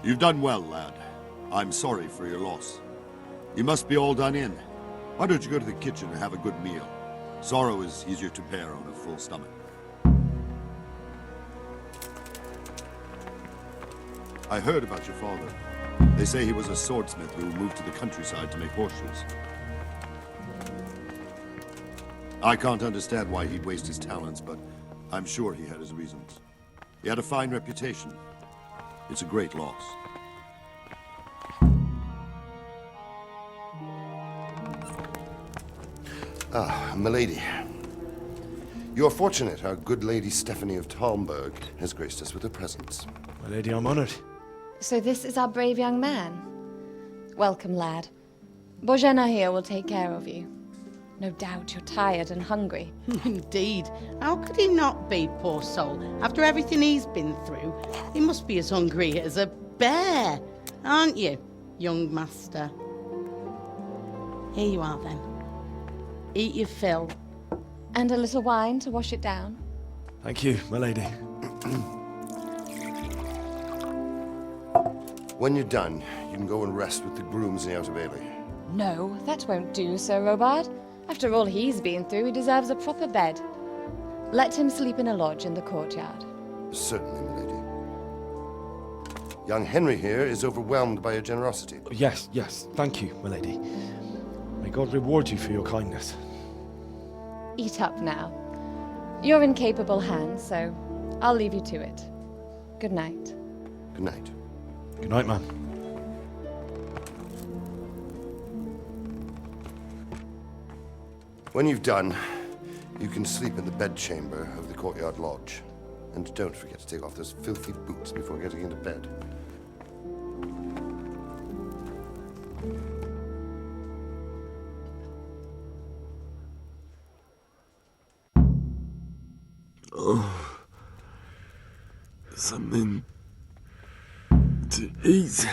You've done well, lad. I'm sorry for your loss. You must be all done in. Why don't you go to the kitchen and have a good meal? Sorrow is easier to bear on a full stomach. I heard about your father. They say he was a swordsmith who moved to the countryside to make horseshoes. I can't understand why he'd waste his talents, but I'm sure he had his reasons. He had a fine reputation. It's a great loss. Ah, milady. You are fortunate our good lady Stephanie of Talmberg has graced us with her presence. My lady, I'm honored. So this is our brave young man. Welcome, lad. Bozhena here will take care of you. No doubt you're tired and hungry. Indeed. How could he not be, poor soul? After everything he's been through, he must be as hungry as a bear, aren't you, young master? Here you are, then. Eat your fill. And a little wine to wash it down. Thank you, my lady. When you're done, you can go and rest with the grooms in the Outer Bailey. No, that won't do, Sir Robard. After all he's been through, he deserves a proper bed. Let him sleep in a lodge in the courtyard. Certainly, milady. Young Henry here is overwhelmed by your generosity. Yes, thank you, my lady. May God reward you for your kindness. Eat up now. You're in capable hands, so I'll leave you to it. Good night. Good night. Good night, man. When you've done, you can sleep in the bedchamber of the courtyard lodge. And don't forget to take off those filthy boots before getting into bed. Oh, something to eat.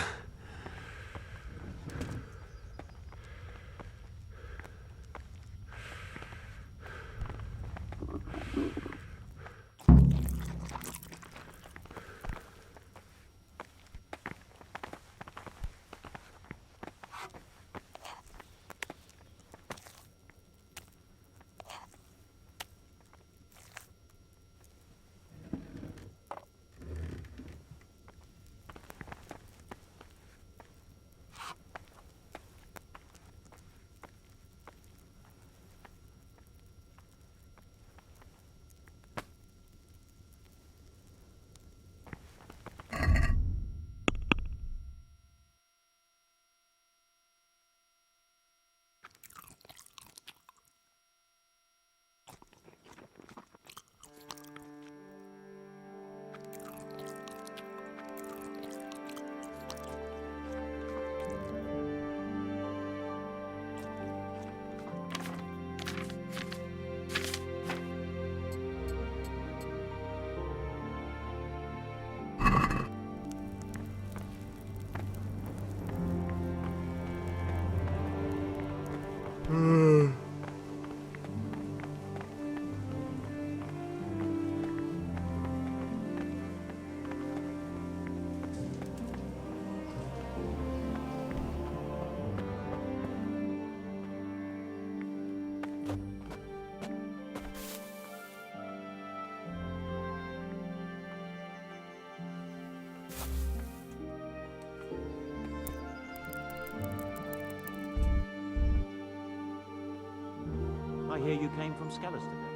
I hear you came from Skellis today.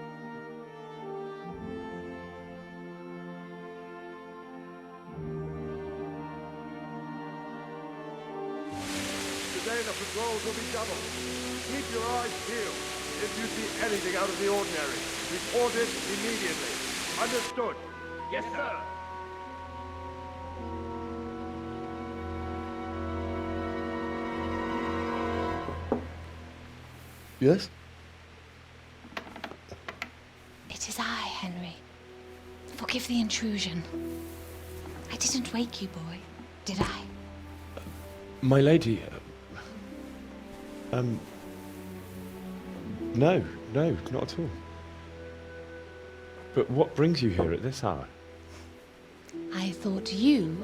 Today the patrols will be doubled. Keep your eyes peeled. If you see anything out of the ordinary, report it immediately. Understood? Yes, sir. Yes? It is I, Henry. Forgive the intrusion. I didn't wake you, boy, did I? My lady, no, not at all. But what brings you here at this hour? I thought you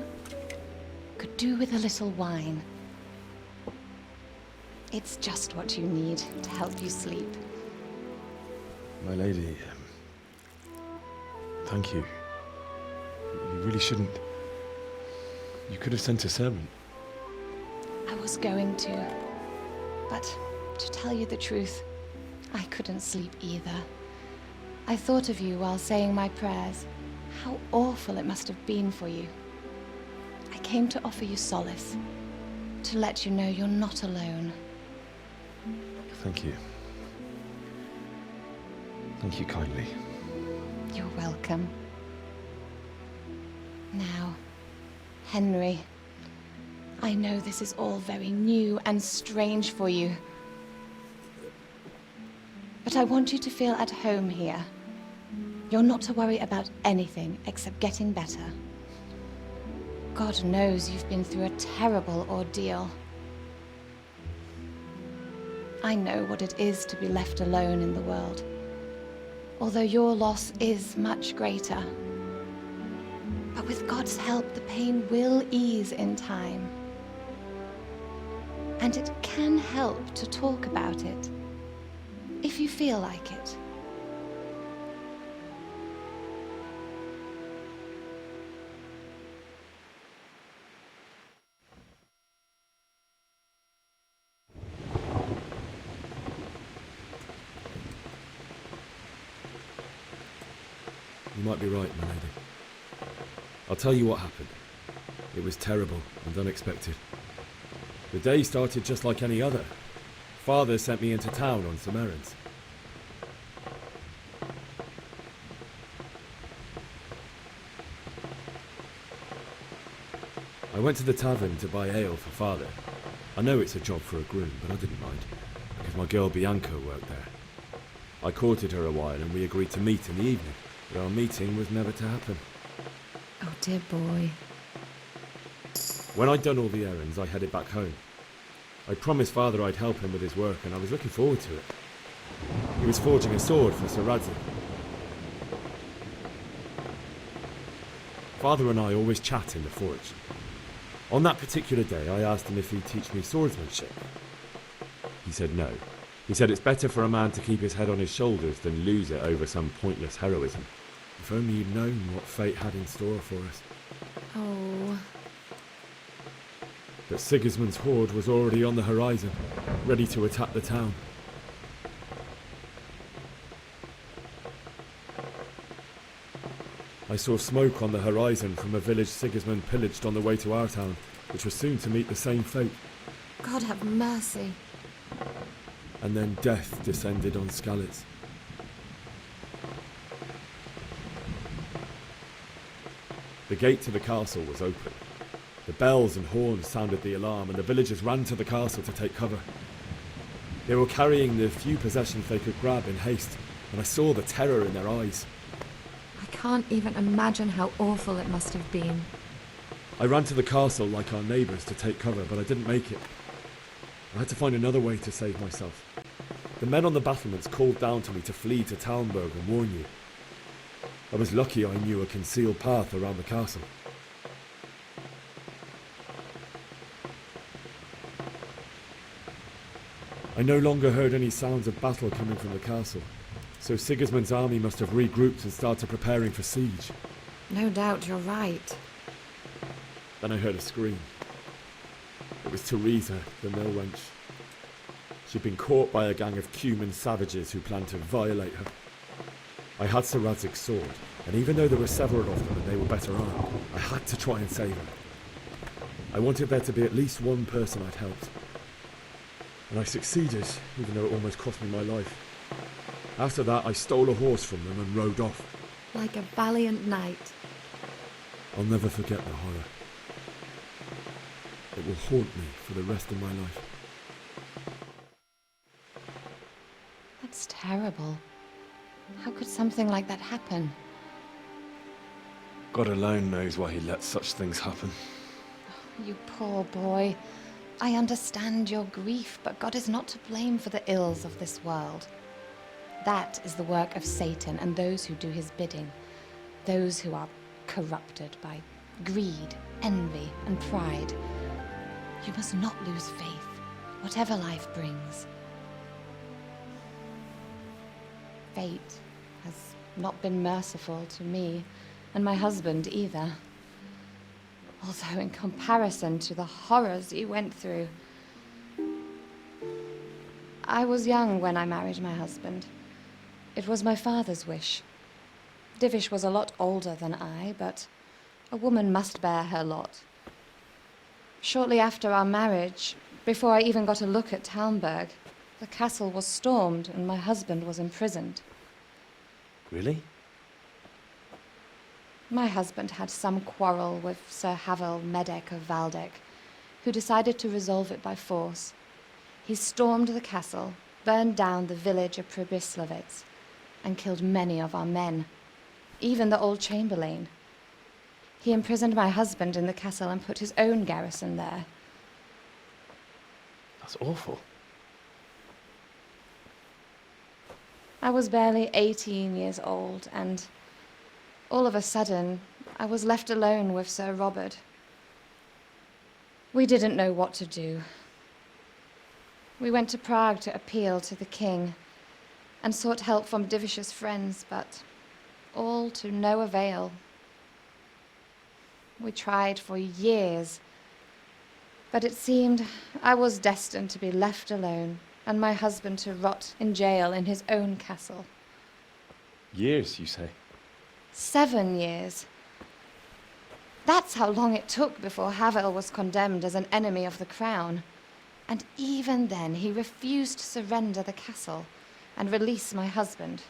could do with a little wine. It's just what you need to help you sleep. My lady, thank you. You really shouldn't. You could have sent a servant. I was going to, but to tell you the truth, I couldn't sleep either. I thought of you while saying my prayers. How awful it must have been for you. I came to offer you solace, to let you know you're not alone. Thank you. Thank you kindly. You're welcome. Now, Henry, I know this is all very new and strange for you. But I want you to feel at home here. You're not to worry about anything except getting better. God knows you've been through a terrible ordeal. I know what it is to be left alone in the world, although your loss is much greater. But with God's help, the pain will ease in time. And it can help to talk about it, if you feel like it. You might be right, my lady. I'll tell you what happened. It was terrible and unexpected. The day started just like any other. Father sent me into town on some errands. I went to the tavern to buy ale for Father. I know it's a job for a groom, but I didn't mind, because my girl Bianca worked there. I courted her a while and we agreed to meet in the evening, but our meeting was never to happen. Oh, dear boy. When I'd done all the errands, I headed back home. I promised Father I'd help him with his work, and I was looking forward to it. He was forging a sword for Sir Radzig. Father and I always chat in the forge. On that particular day, I asked him if he'd teach me swordsmanship. He said no. He said it's better for a man to keep his head on his shoulders than lose it over some pointless heroism. If only you'd known what fate had in store for us. Oh. But Sigismund's horde was already on the horizon, ready to attack the town. I saw smoke on the horizon from a village Sigismund pillaged on the way to our town, which was soon to meet the same fate. God have mercy. And then death descended on Skalitz. The gate to the castle was open. The bells and horns sounded the alarm, and the villagers ran to the castle to take cover. They were carrying the few possessions they could grab in haste, and I saw the terror in their eyes. I can't even imagine how awful it must have been. I ran to the castle like our neighbours to take cover, but I didn't make it. I had to find another way to save myself. The men on the battlements called down to me to flee to Talmberg and warn you. I was lucky I knew a concealed path around the castle. I no longer heard any sounds of battle coming from the castle, so Sigismund's army must have regrouped and started preparing for siege. No doubt you're right. Then I heard a scream. It was Teresa, the mill wench. She'd been caught by a gang of Cuman savages who planned to violate her. I had Sir Radzig's sword, and even though there were several of them and they were better armed, I had to try and save her. I wanted there to be at least one person I'd helped. And I succeeded, even though it almost cost me my life. After that, I stole a horse from them and rode off. Like a valiant knight. I'll never forget the horror. It will haunt me for the rest of my life. That's terrible. How could something like that happen? God alone knows why he lets such things happen. You poor boy. I understand your grief, but God is not to blame for the ills of this world. That is the work of Satan and those who do his bidding. Those who are corrupted by greed, envy, and pride. You must not lose faith, whatever life brings. Fate has not been merciful to me, and my husband either. Although in comparison to the horrors he went through. I was young when I married my husband. It was my father's wish. Divish was a lot older than I, but a woman must bear her lot. Shortly after our marriage, before I even got a look at Talmberg, the castle was stormed and my husband was imprisoned. Really? My husband had some quarrel with Sir Havel Medek of Valdek, who decided to resolve it by force. He stormed the castle, burned down the village of Pribyslavitz, and killed many of our men, even the old chamberlain. He imprisoned my husband in the castle and put his own garrison there. That's awful. I was barely 18 years old, and all of a sudden, I was left alone with Sir Robert. We didn't know what to do. We went to Prague to appeal to the king and sought help from Divish's friends, but all to no avail. We tried for years, but it seemed I was destined to be left alone and my husband to rot in jail in his own castle. Years, you say? 7 years. That's how long it took before Havel was condemned as an enemy of the crown. And even then, he refused to surrender the castle and release my husband.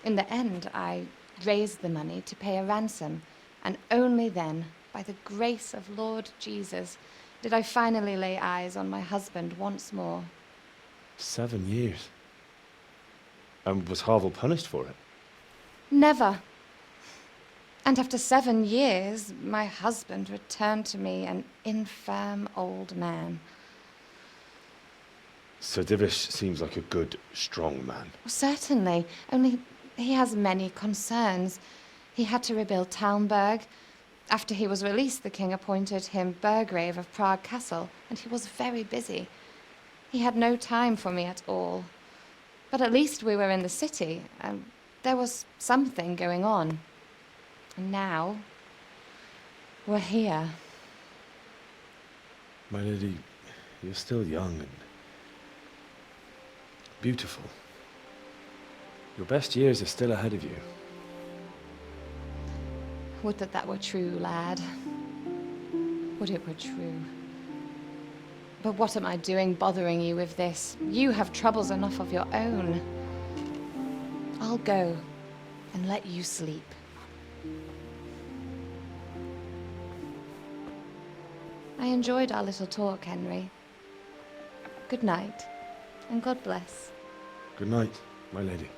In the end, I raised the money to pay a ransom, and only then, by the grace of Lord Jesus, did I finally lay eyes on my husband once more. 7 years. And was Havel punished for it? Never. And after 7 years, my husband returned to me an infirm old man. Sir Divish seems like a good, strong man. Certainly, only he has many concerns. He had to rebuild Talmberg. After he was released, the king appointed him Burgrave of Prague Castle, and he was very busy. He had no time for me at all. But at least we were in the city, and there was something going on. And now, we're here. My lady, you're still young and beautiful. Your best years are still ahead of you. Would that that were true, lad. Would it were true. But what am I doing bothering you with this? You have troubles enough of your own. I'll go and let you sleep. I enjoyed our little talk, Henry. Good night, and God bless. Good night, my lady.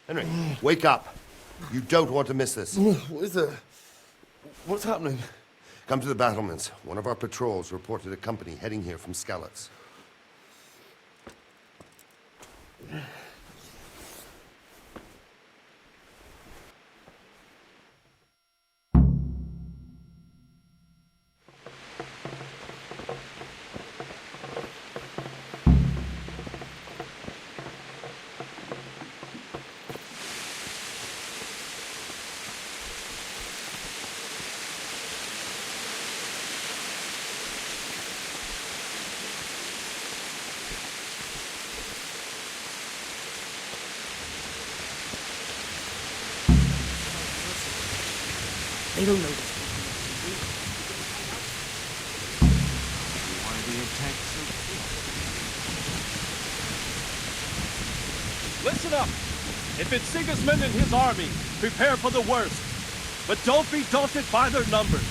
Henry, wake up. You don't want to miss this. What is it? What's happening? Come to the battlements. One of our patrols reported a company heading here from Skalitz. They don't know. Why the attack so quick? Listen up! If it's Sigismund and his army, prepare for the worst. But don't be daunted by their numbers.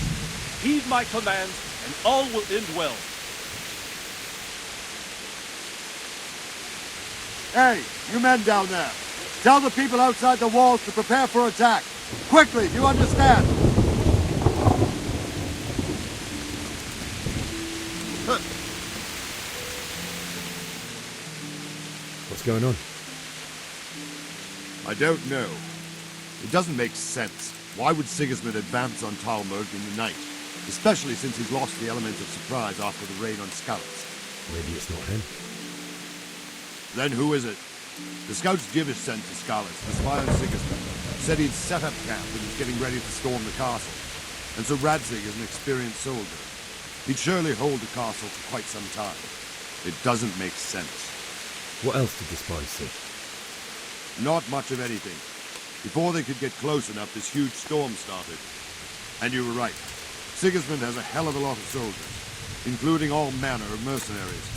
Heed my commands, and all will end well. Hey, you men down there. Tell the people outside the walls to prepare for attack. Quickly, do you understand? What's going on? I don't know. It doesn't make sense. Why would Sigismund advance on Talmberg in the night? Especially since he's lost the element of surprise after the raid on Skalitz. Maybe it's not him. Then who is it? The scouts Divish sent to Skalitz to spy on Sigismund said he'd set up camp and was getting ready to storm the castle. And so Radzig is an experienced soldier. He'd surely hold the castle for quite some time. It doesn't make sense. What else did the spies see? Not much of anything. Before they could get close enough, this huge storm started. And you were right. Sigismund has a hell of a lot of soldiers, including all manner of mercenaries.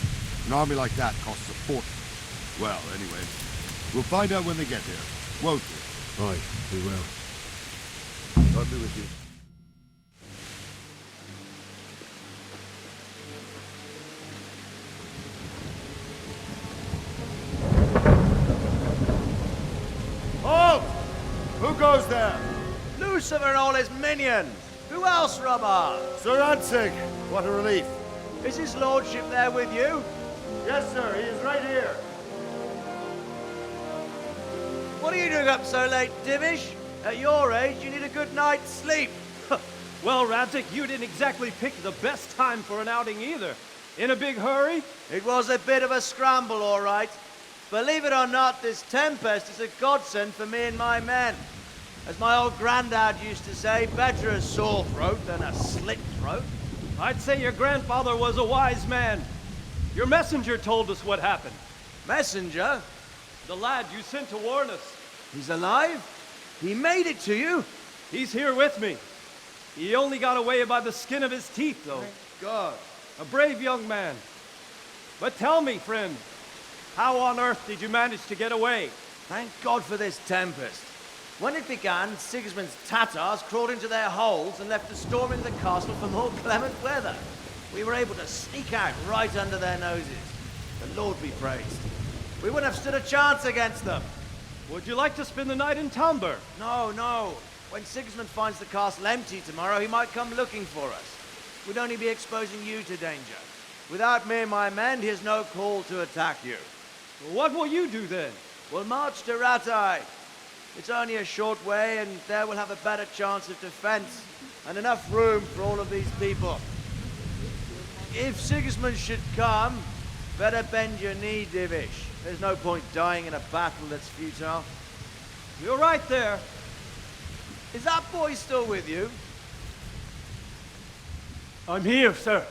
An army like that costs a fortune. Well, anyway, we'll find out when they get here, won't we? Aye, we will. God be with you. Halt! Who goes there? Lucifer and all his minions! Who else, Robert? Sir Radzig. What a relief. Is his lordship there with you? Yes, sir. He is right here. What are you doing up so late, Divish? At your age, you need a good night's sleep. Well, Radzig, you didn't exactly pick the best time for an outing either. In a big hurry? It was a bit of a scramble, all right. Believe it or not, this tempest is a godsend for me and my men. As my old granddad used to say, better a sore throat than a slit throat. I'd say your grandfather was a wise man. Your messenger told us what happened. Messenger? The lad you sent to warn us. He's alive? He made it to you? He's here with me. He only got away by the skin of his teeth, though. Thank God. A brave young man. But tell me, friend, how on earth did you manage to get away? Thank God for this tempest. When it began, Sigismund's Tatars crawled into their holes and left us storming the castle for more clement weather. We were able to sneak out right under their noses. The Lord be praised. We wouldn't have stood a chance against them. Would you like to spend the night in Talmberg? No, no. When Sigismund finds the castle empty tomorrow, he might come looking for us. We'd only be exposing you to danger. Without me and my men, he has no call to attack you. What will you do then? We'll march to Ratai. It's only a short way, and there we'll have a better chance of defense and enough room for all of these people. If Sigismund should come, better bend your knee, Divish. There's no point dying in a battle that's futile. You're right there. Is that boy still with you? I'm here, sir.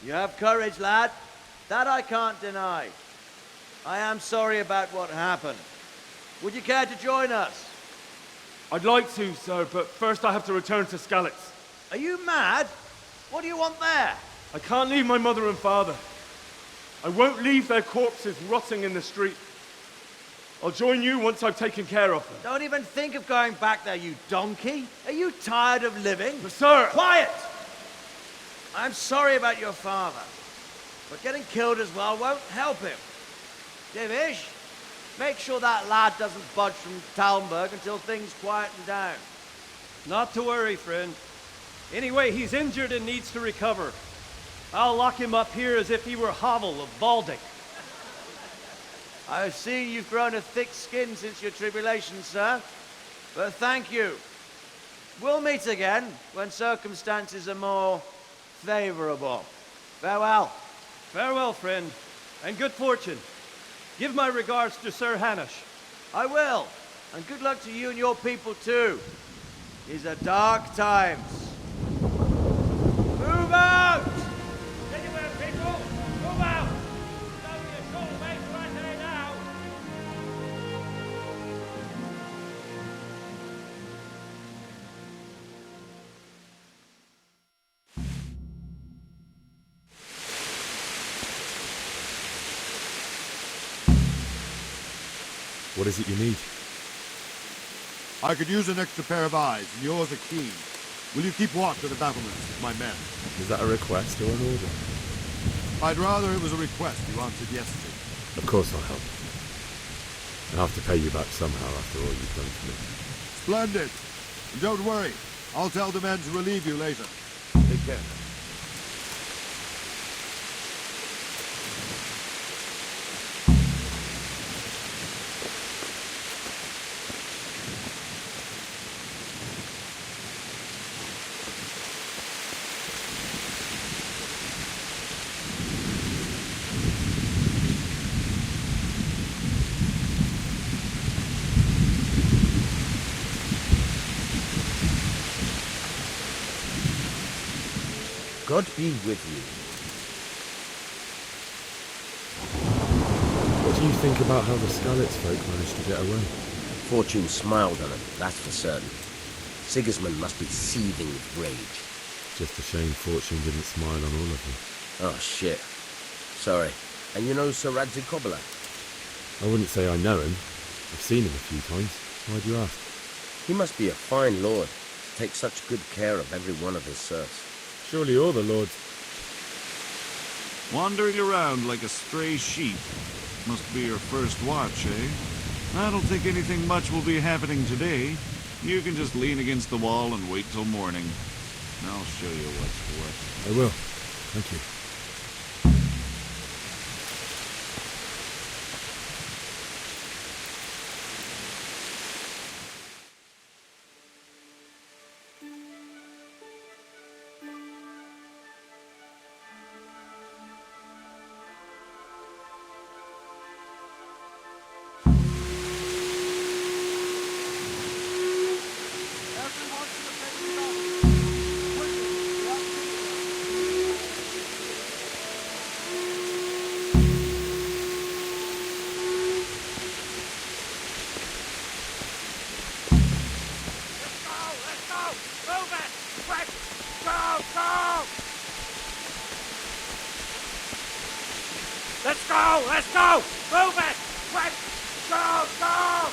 You have courage, lad. That I can't deny. I am sorry about what happened. Would you care to join us? I'd like to, sir, but first I have to return to Skalitz. Are you mad? What do you want there? I can't leave my mother and father. I won't leave their corpses rotting in the street. I'll join you once I've taken care of them. Don't even think of going back there, you donkey. Are you tired of living? But sir! Quiet! I'm sorry about your father, but getting killed as well won't help him. Divish, make sure that lad doesn't budge from Talmberg until things quieten down. Not to worry, friend. Anyway, he's injured and needs to recover. I'll lock him up here as if he were Havel of Baldic. I've seen you've grown a thick skin since your tribulation, sir. But thank you. We'll meet again when circumstances are more favorable. Farewell. Farewell, friend, and good fortune. Give my regards to Sir Hanush. I will. And good luck to you and your people, too. These are dark times. Move out! Anywhere, people! Move out! It's only a short way to Ratai now. What is it you need? I could use an extra pair of eyes, and yours are keen. Will you keep watch of the battlements with my men? Is that a request or an order? I'd rather it was a request you answered yesterday. Of course I'll help. I'll have to pay you back somehow after all you've done for me. Splendid. And don't worry. I'll tell the men to relieve you later. Take care. God be with you. What do you think about how the Skalitz folk managed to get away? Fortune smiled on him, that's for certain. Sigismund must be seething with rage. Just a shame Fortune didn't smile on all of you. Oh, shit. Sorry. And you know Sir Radzig Kobyla? I wouldn't say I know him. I've seen him a few times. Why'd you ask? He must be a fine lord, to take such good care of every one of his serfs. Surely all the lords... Wandering around like a stray sheep. Must be your first watch, eh? I don't think anything much will be happening today. You can just lean against the wall and wait till morning. I'll show you what's what. I will. Thank you. Let's go! Let's go! Move it! Quick! Go! Go!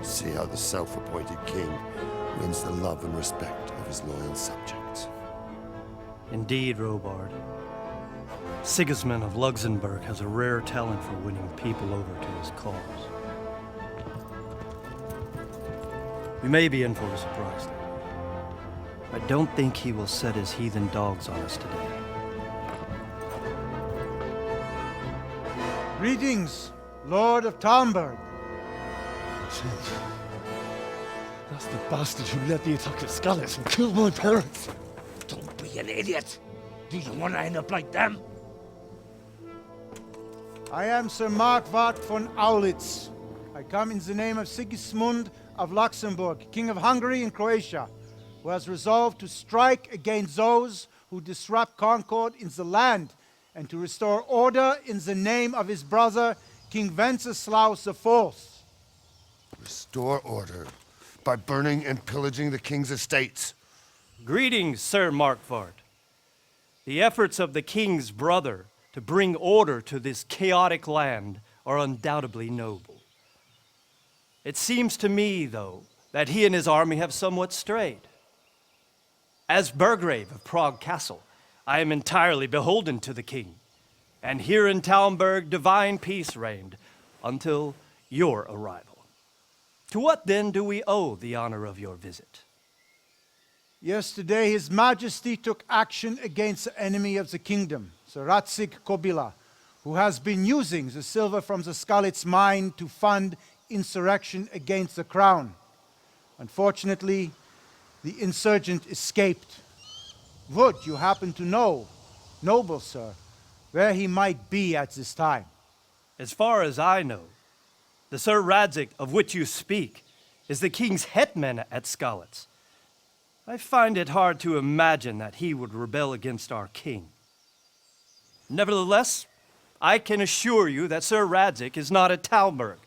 See how the self-appointed king wins the love and respect of his loyal subjects. Indeed, Robard. Sigismund of Luxembourg has a rare talent for winning people over to his cause. We may be in for a surprise, though. I don't think he will set his heathen dogs on us today. Greetings, Lord of Talmberg. That's the bastard who led the attack at Skalitz and killed my parents. Don't be an idiot. Do you want to end up like them? I am Sir Markwart von Aulitz. I come in the name of Sigismund of Luxembourg, King of Hungary and Croatia, who has resolved to strike against those who disrupt concord in the land and to restore order in the name of his brother, King Wenceslaus IV. Restore order by burning and pillaging the king's estates. Greetings, Sir Markwart. The efforts of the king's brother to bring order to this chaotic land are undoubtedly noble. It seems to me, though, that he and his army have somewhat strayed. As Burgrave of Prague Castle, I am entirely beholden to the king, and here in Talmberg divine peace reigned until your arrival. To what then do we owe the honor of your visit? Yesterday, His Majesty took action against the enemy of the kingdom, Sir Radzig Kobyla, who has been using the silver from the Skalitz mine to fund insurrection against the crown. Unfortunately, the insurgent escaped. Would you happen to know, noble sir, where he might be at this time. As far as I know, the Sir Radzik of which you speak is the king's hetman at Skalitz. I find it hard to imagine that he would rebel against our king. Nevertheless, I can assure you that Sir Radzik is not at Talmberg.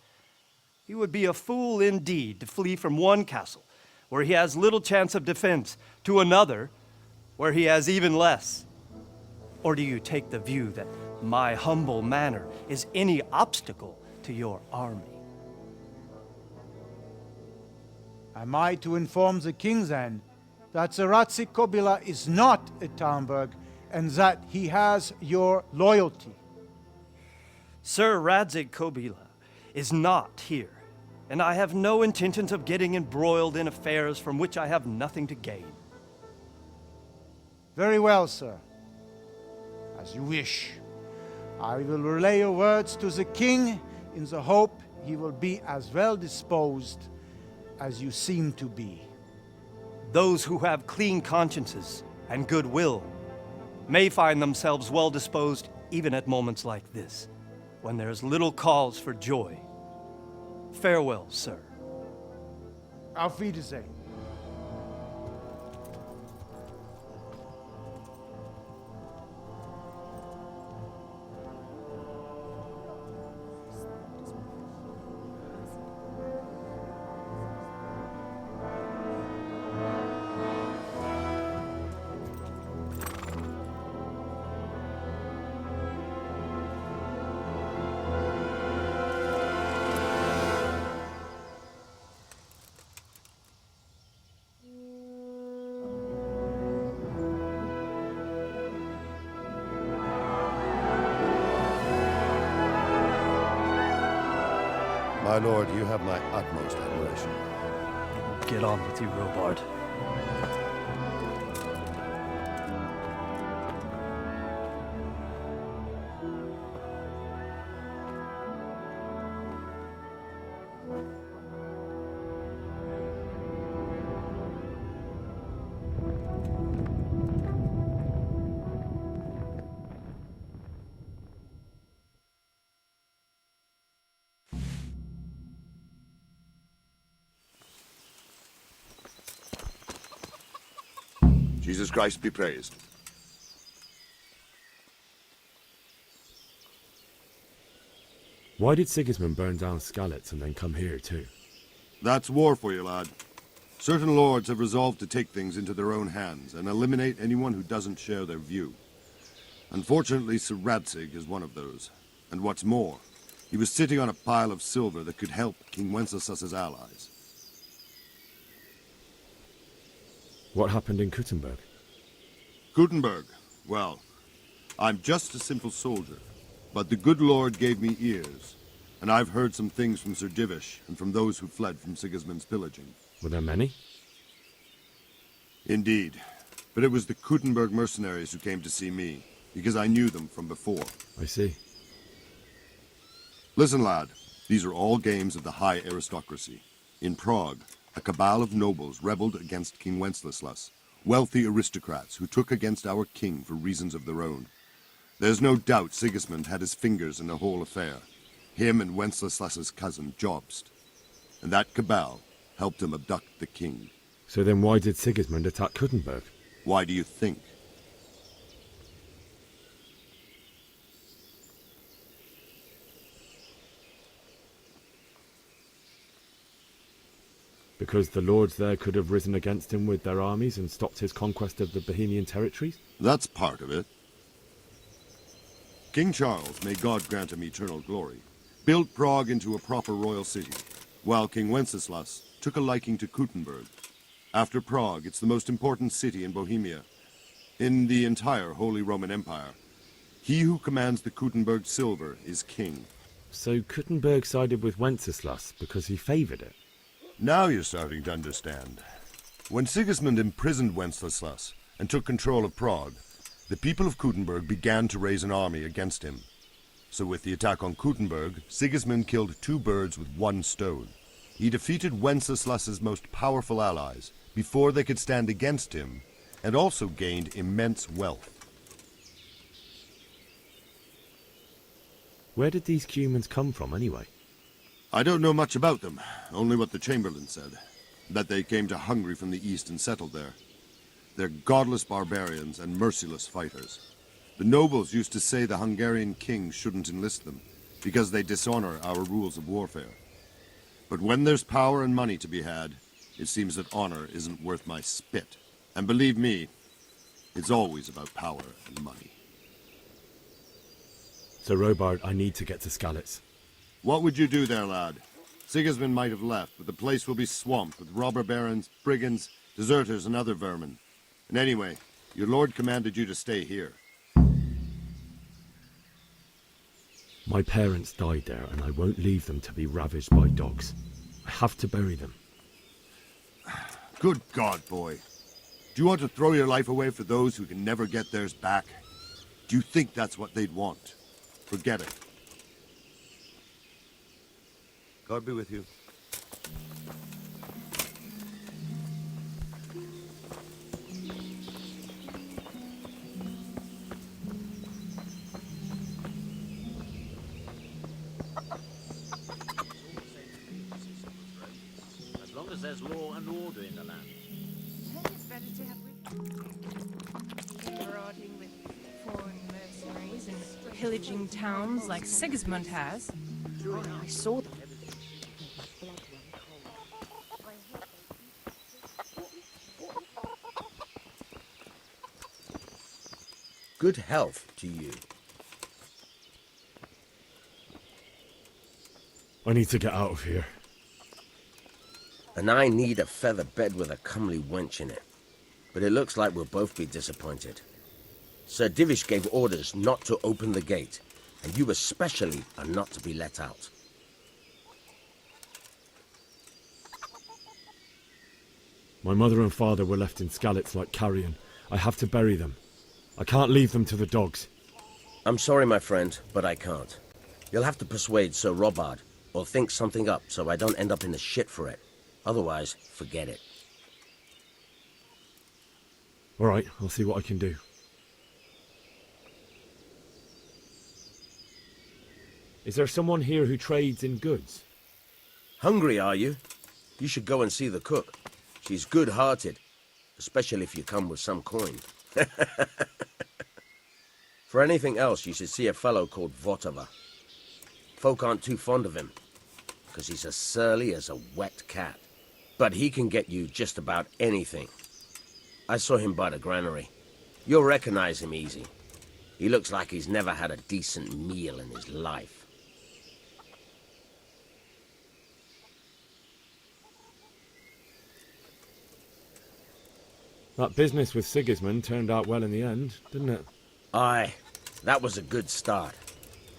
He would be a fool indeed to flee from one castle, where he has little chance of defense, to another, where he has even less. Or do you take the view that my humble manner is any obstacle to your army? Am I to inform the king then that Sir Radzik Kobila is not at Talmberg and that he has your loyalty? Sir Radzik Kobila is not here, and I have no intentions of getting embroiled in affairs from which I have nothing to gain. Very well, sir. As you wish. I will relay your words to the king in the hope he will be as well disposed as you seem to be. Those who have clean consciences and goodwill may find themselves well disposed even at moments like this, when there is little cause for joy. Farewell, sir. Auf Wiedersehen. My lord, you have my utmost admiration. Get on with you, Robard. Jesus Christ be praised. Why did Sigismund burn down Skalitz and then come here too? That's war for you, lad. Certain lords have resolved to take things into their own hands and eliminate anyone who doesn't share their view. Unfortunately, Sir Radzik is one of those. And what's more, he was sitting on a pile of silver that could help King Wenceslas's allies. What happened in Kuttenberg? Kuttenberg? Well, I'm just a simple soldier, but the good Lord gave me ears, and I've heard some things from Sir Divish and from those who fled from Sigismund's pillaging. Were there many? Indeed, but it was the Kuttenberg mercenaries who came to see me, because I knew them from before. I see. Listen, lad, these are all games of the high aristocracy. In Prague, a cabal of nobles rebelled against King Wenceslas, wealthy aristocrats who took against our king for reasons of their own. There's no doubt Sigismund had his fingers in the whole affair, him and Wenceslas's cousin Jobst. And that cabal helped him abduct the king. So then why did Sigismund attack Kuttenberg? Why do you think? Because the lords there could have risen against him with their armies and stopped his conquest of the Bohemian territories? That's part of it. King Charles, may God grant him eternal glory, built Prague into a proper royal city, while King Wenceslas took a liking to Kuttenberg. After Prague, it's the most important city in Bohemia, in the entire Holy Roman Empire. He who commands the Kuttenberg silver is king. So Kuttenberg sided with Wenceslas because he favoured it? Now you're starting to understand. When Sigismund imprisoned Wenceslas and took control of Prague, the people of Kuttenberg began to raise an army against him. So with the attack on Kuttenberg, Sigismund killed two birds with one stone. He defeated Wenceslas's most powerful allies before they could stand against him, and also gained immense wealth. Where did these humans come from, anyway? I don't know much about them, only what the Chamberlain said. That they came to Hungary from the east and settled there. They're godless barbarians and merciless fighters. The nobles used to say the Hungarian king shouldn't enlist them, because they dishonor our rules of warfare. But when there's power and money to be had, it seems that honor isn't worth my spit. And believe me, it's always about power and money. So, Robard, I need to get to Skalitz. What would you do there, lad? Sigismund might have left, but the place will be swamped with robber barons, brigands, deserters, and other vermin. And anyway, your lord commanded you to stay here. My parents died there, and I won't leave them to be ravaged by dogs. I have to bury them. Good God, boy. Do you want to throw your life away for those who can never get theirs back? Do you think that's what they'd want? Forget it. God be with you. As long as there's law and order in the land. It's better to have marauding with foreign mercenaries and pillaging towns like Sigismund has. I saw them. Good health to you. I need to get out of here. And I need a feather bed with a comely wench in it. But it looks like we'll both be disappointed. Sir Divish gave orders not to open the gate, and you especially are not to be let out. My mother and father were left in Skalitz like carrion. I have to bury them. I can't leave them to the dogs. I'm sorry, my friend, but I can't. You'll have to persuade Sir Robard, or think something up so I don't end up in the shit for it. Otherwise, forget it. All right, I'll see what I can do. Is there someone here who trades in goods? Hungry, are you? You should go and see the cook. She's good-hearted, especially if you come with some coin. For anything else, you should see a fellow called Votava. Folk aren't too fond of him, because he's as surly as a wet cat. But he can get you just about anything. I saw him by the granary. You'll recognize him easy. He looks like he's never had a decent meal in his life. That business with Sigismund turned out well in the end, didn't it? Aye, that was a good start.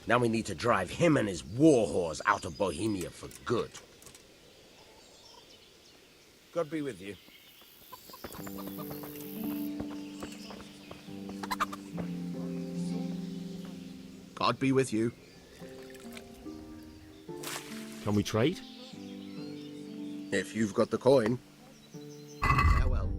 Now we need to drive him and his war whores out of Bohemia for good. God be with you. God be with you. Can we trade? If you've got the coin. Farewell.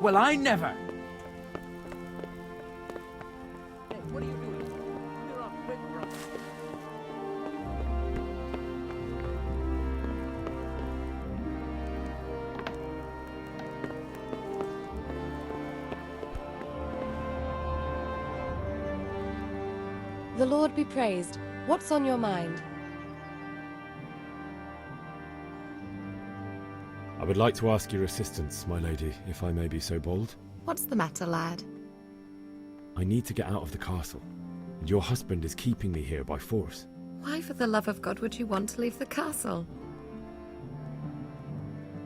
Well, I never. Hey, what are you doing? You're up quick, brother. The Lord be praised. What's on your mind? I would like to ask your assistance, my lady, if I may be so bold. What's the matter, lad? I need to get out of the castle, and your husband is keeping me here by force. Why, for the love of God, would you want to leave the castle?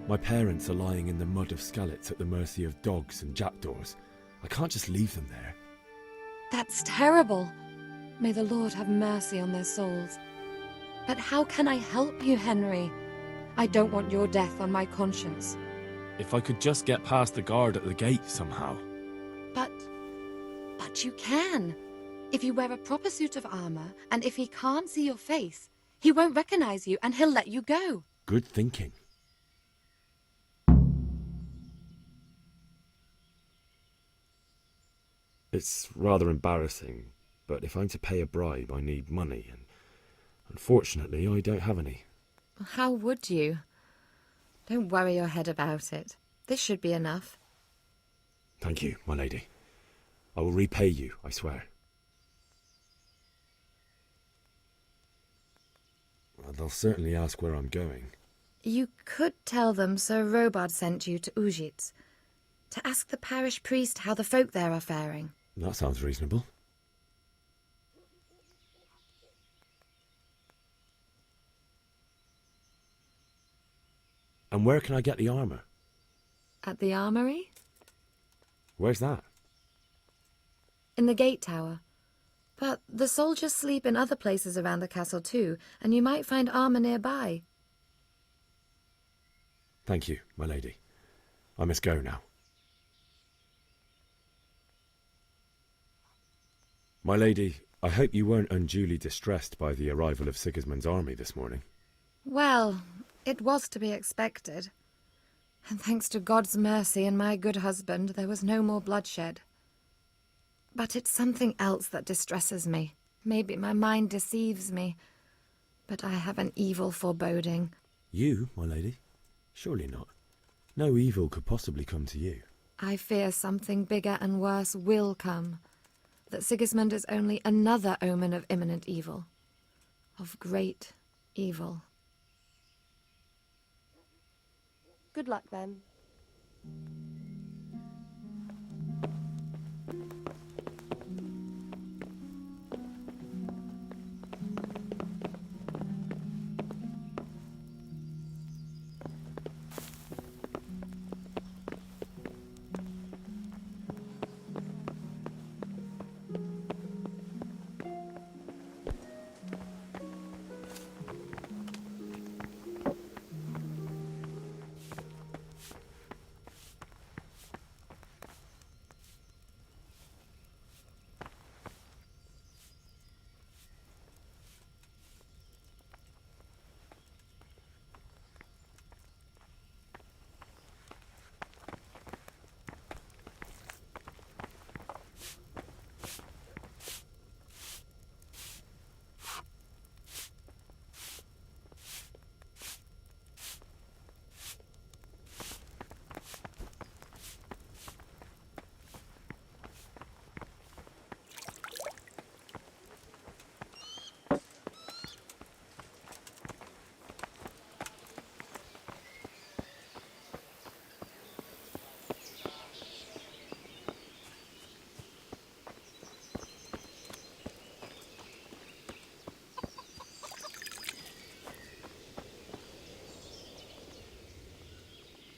My parents are lying in the mud of Skalitz at the mercy of dogs and jackdaws. I can't just leave them there. That's terrible. May the Lord have mercy on their souls. But how can I help you, Henry? I don't want your death on my conscience. If I could just get past the guard at the gate somehow. But you can. If you wear a proper suit of armor, and if he can't see your face, he won't recognize you and he'll let you go. Good thinking. It's rather embarrassing, but if I'm to pay a bribe, I need money, and unfortunately, I don't have any. How would you? Don't worry your head about it. This should be enough. Thank you, my lady. I will repay you, I swear. Well, they'll certainly ask where I'm going. You could tell them Sir Robard sent you to Ujitz, to ask the parish priest how the folk there are faring. That sounds reasonable. And where can I get the armour? At the armory? Where's that? In the gate tower. But the soldiers sleep in other places around the castle too, and you might find armour nearby. Thank you, my lady. I must go now. My lady, I hope you weren't unduly distressed by the arrival of Sigismund's army this morning. Well, it was to be expected. And thanks to God's mercy and my good husband, there was no more bloodshed. But it's something else that distresses me. Maybe my mind deceives me, but I have an evil foreboding. You, my lady? Surely not. No evil could possibly come to you. I fear something bigger and worse will come. That Sigismund is only another omen of imminent evil. Of great evil. Good luck, then.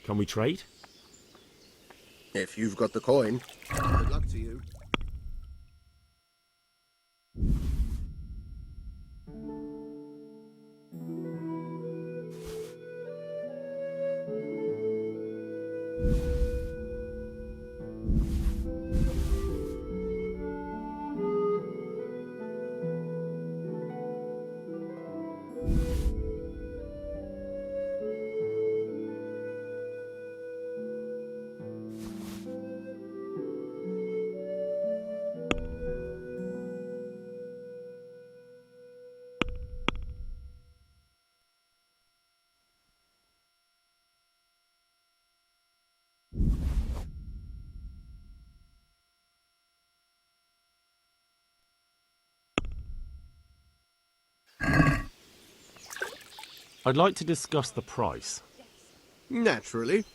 Can we trade? If you've got the coin. Good luck to you. I'd like to discuss the price. Naturally.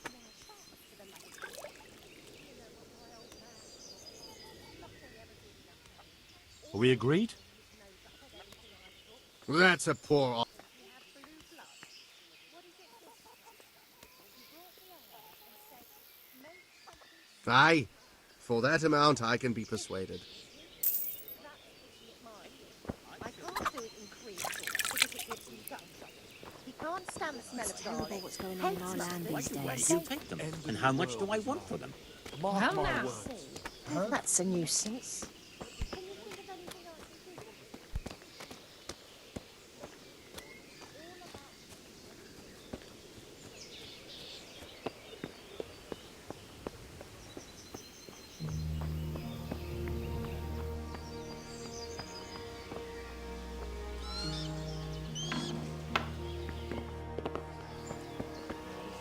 Are we agreed? That's a poor offer. Aye, for that amount I can be persuaded. I can't do it in Crete because it gives me gut trouble. He can't stand the smell of terrible what's going on in our land these days. Where do you take them? And how much do I want for them? Well, now. That's a nuisance.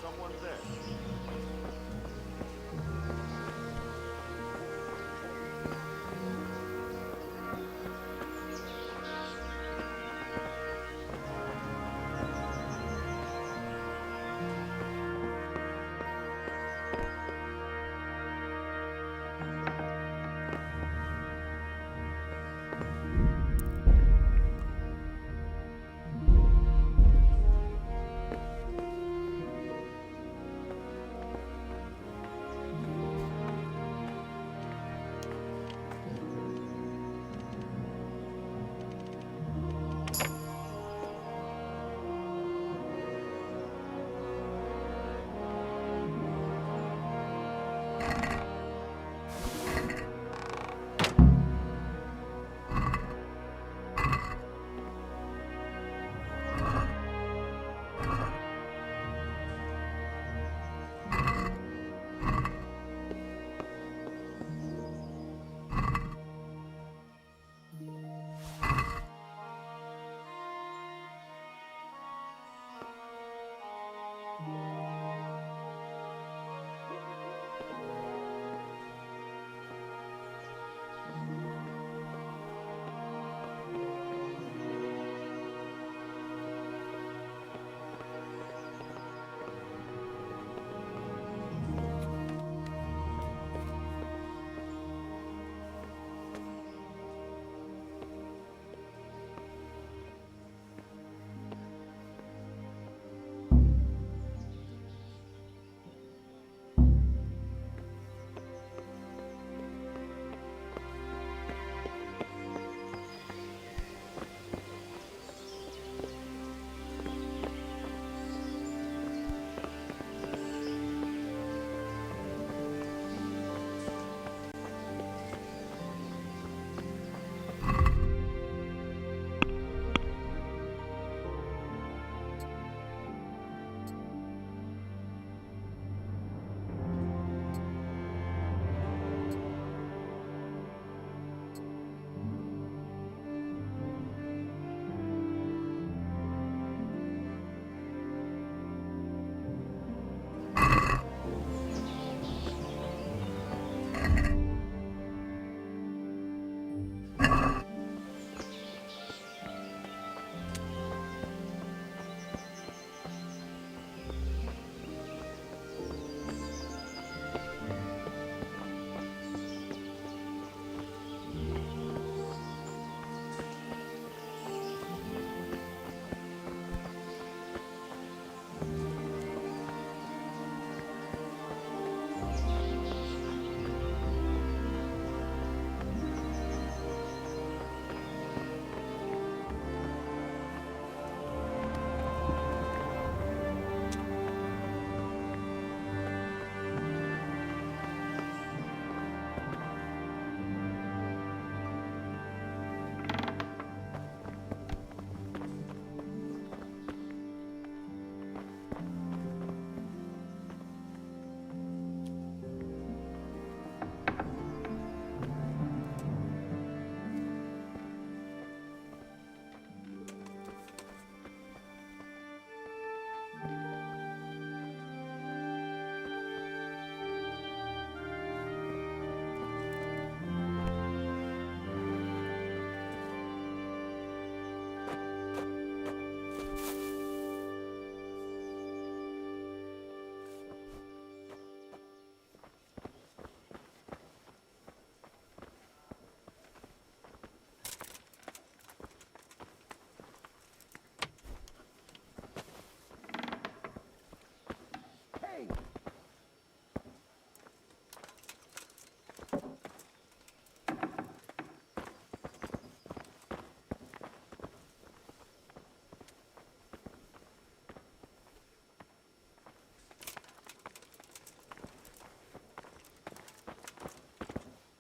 Someone there.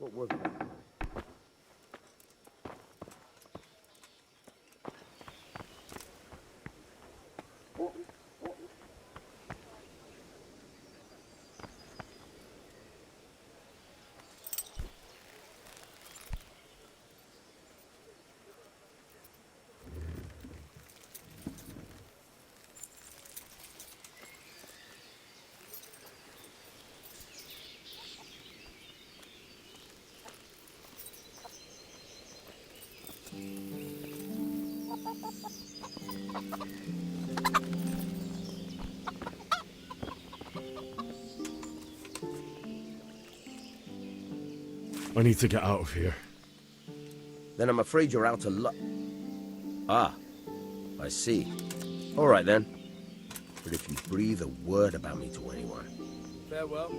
What was that? I need to get out of here. Then I'm afraid you're out of luck. Ah, I see. All right then. But if you breathe a word about me to anyone... Farewell.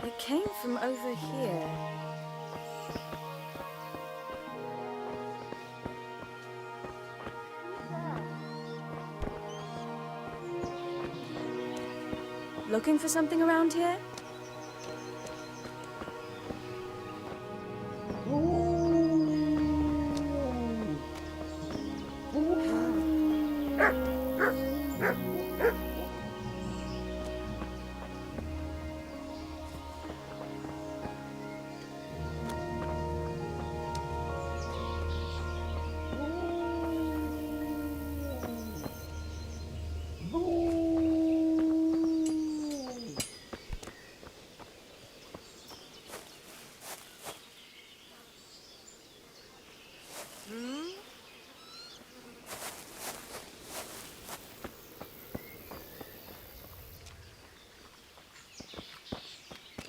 It came from over here. Looking for something around here?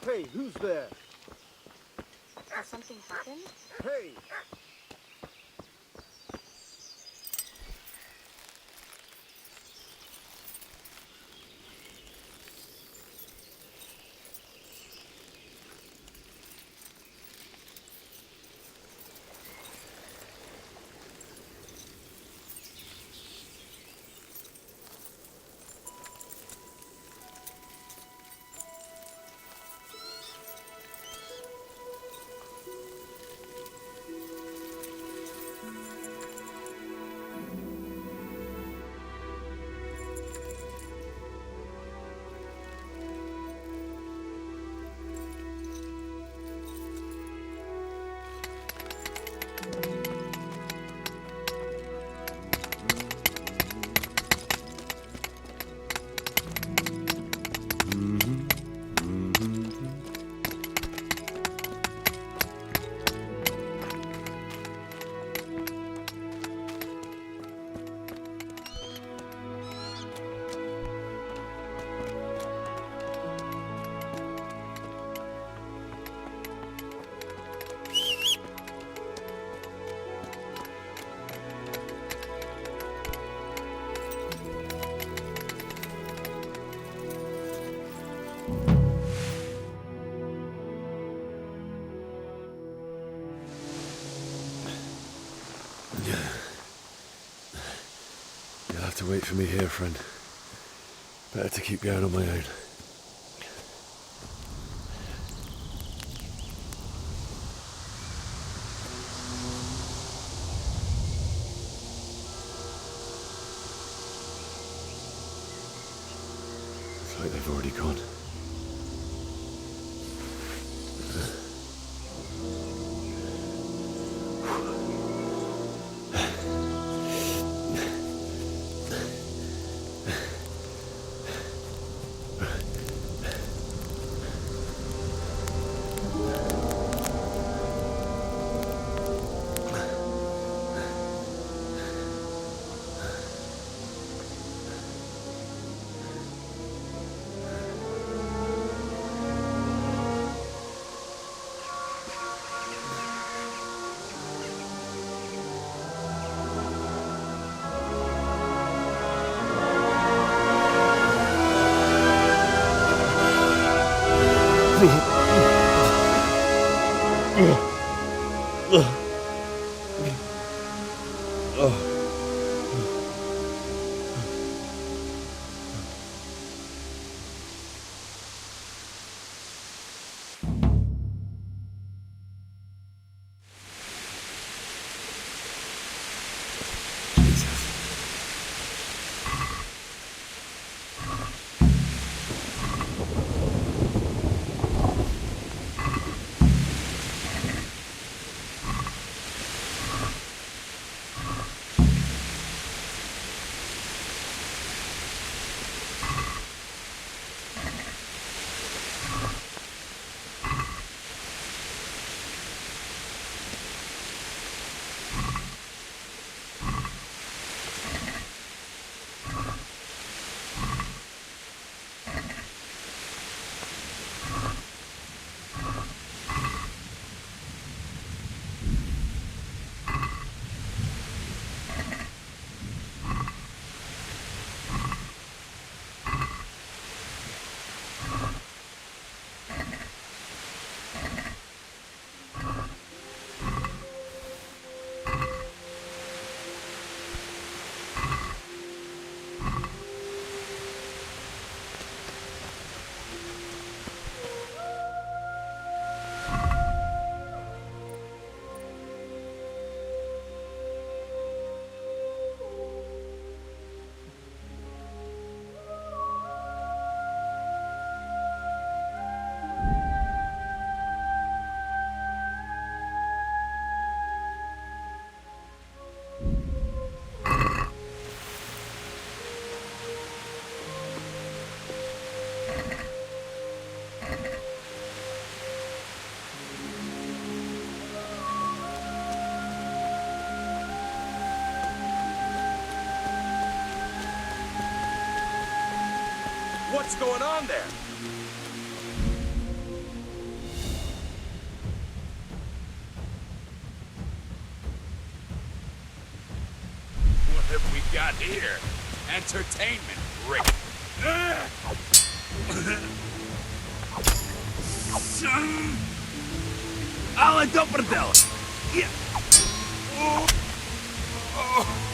Hey, who's there? Has something happened? Hey! You'll have to wait for me here, friend. Better to keep going on my own. It's like they've already gone. What's going on there? got here? Entertainment, Rick. Alla Dopperdel! Yeah. Oh. Oh.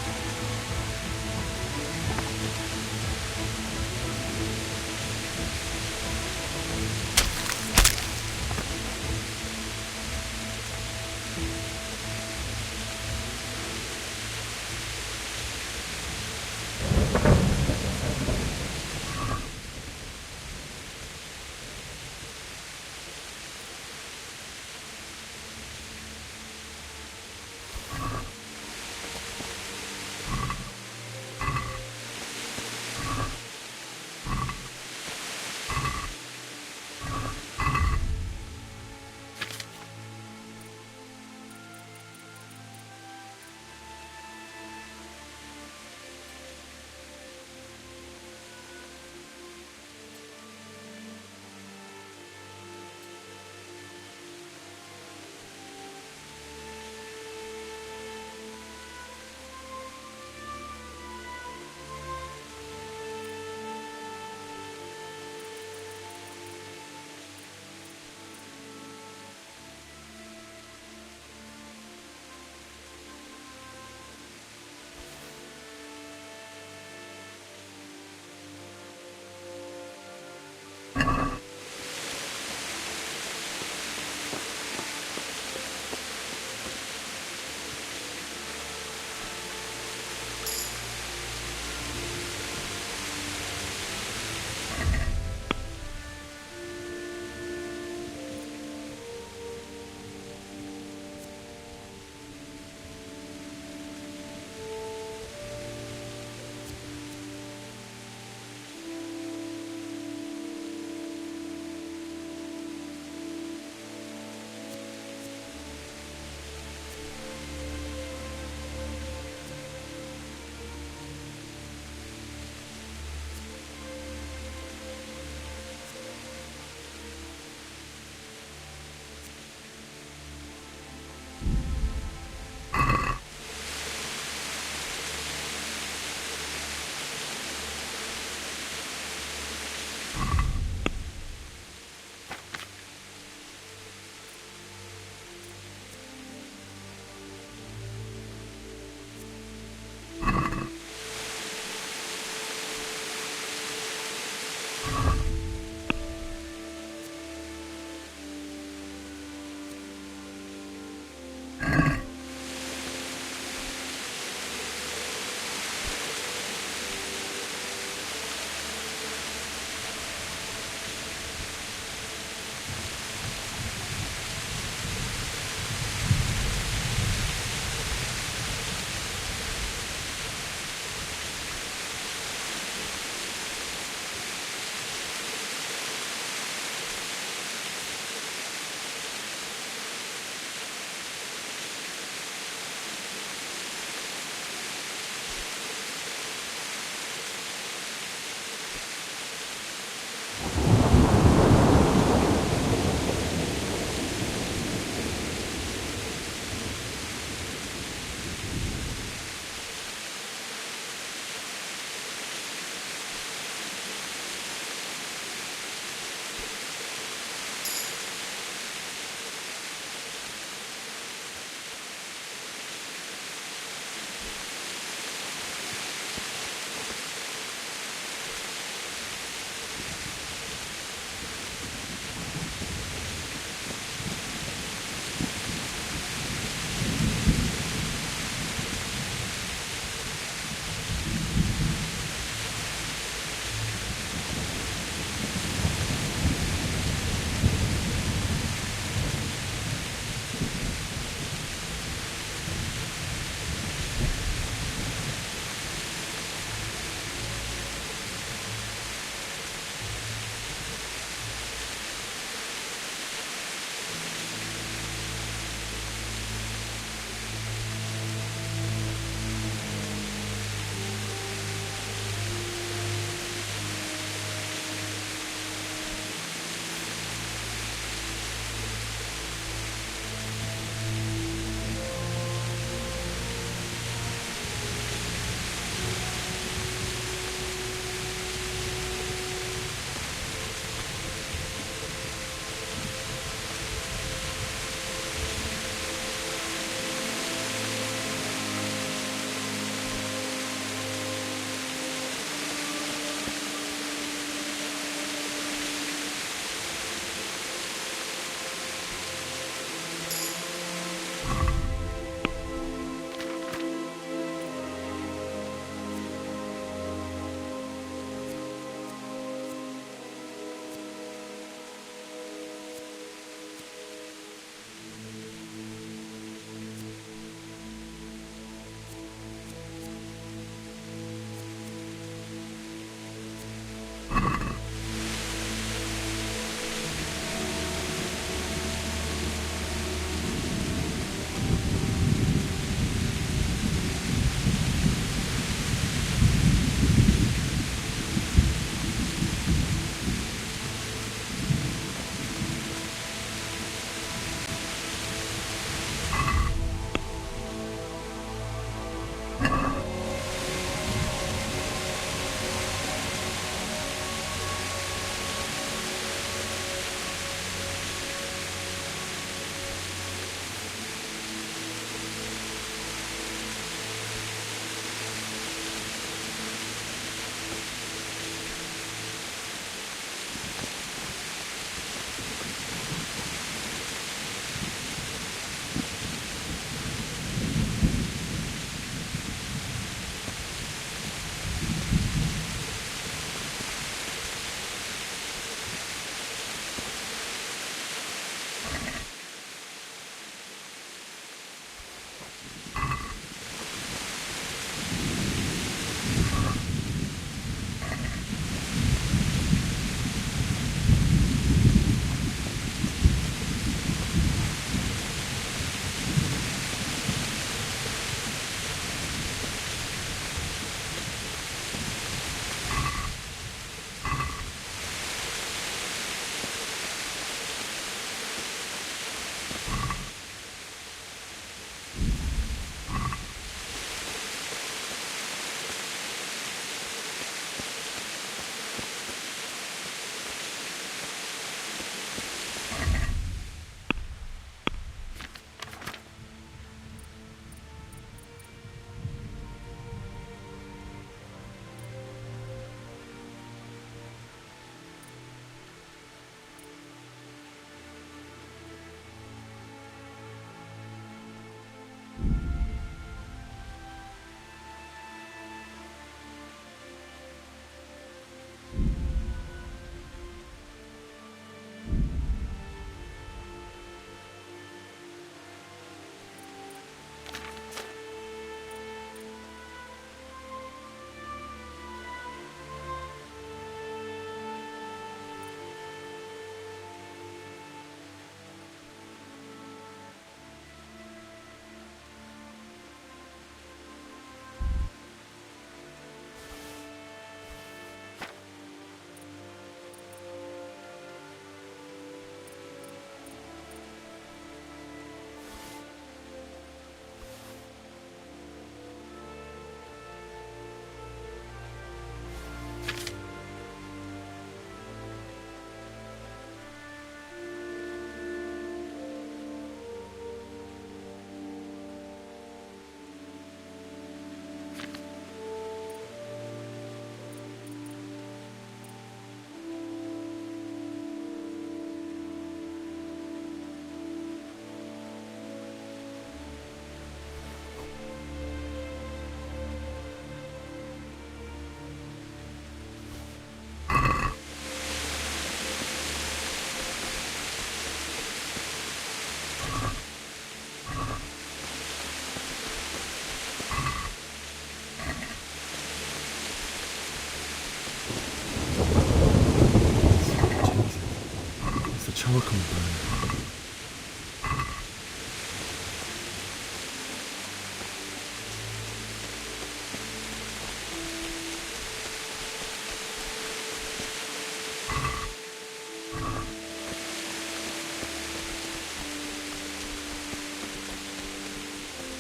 power come burning?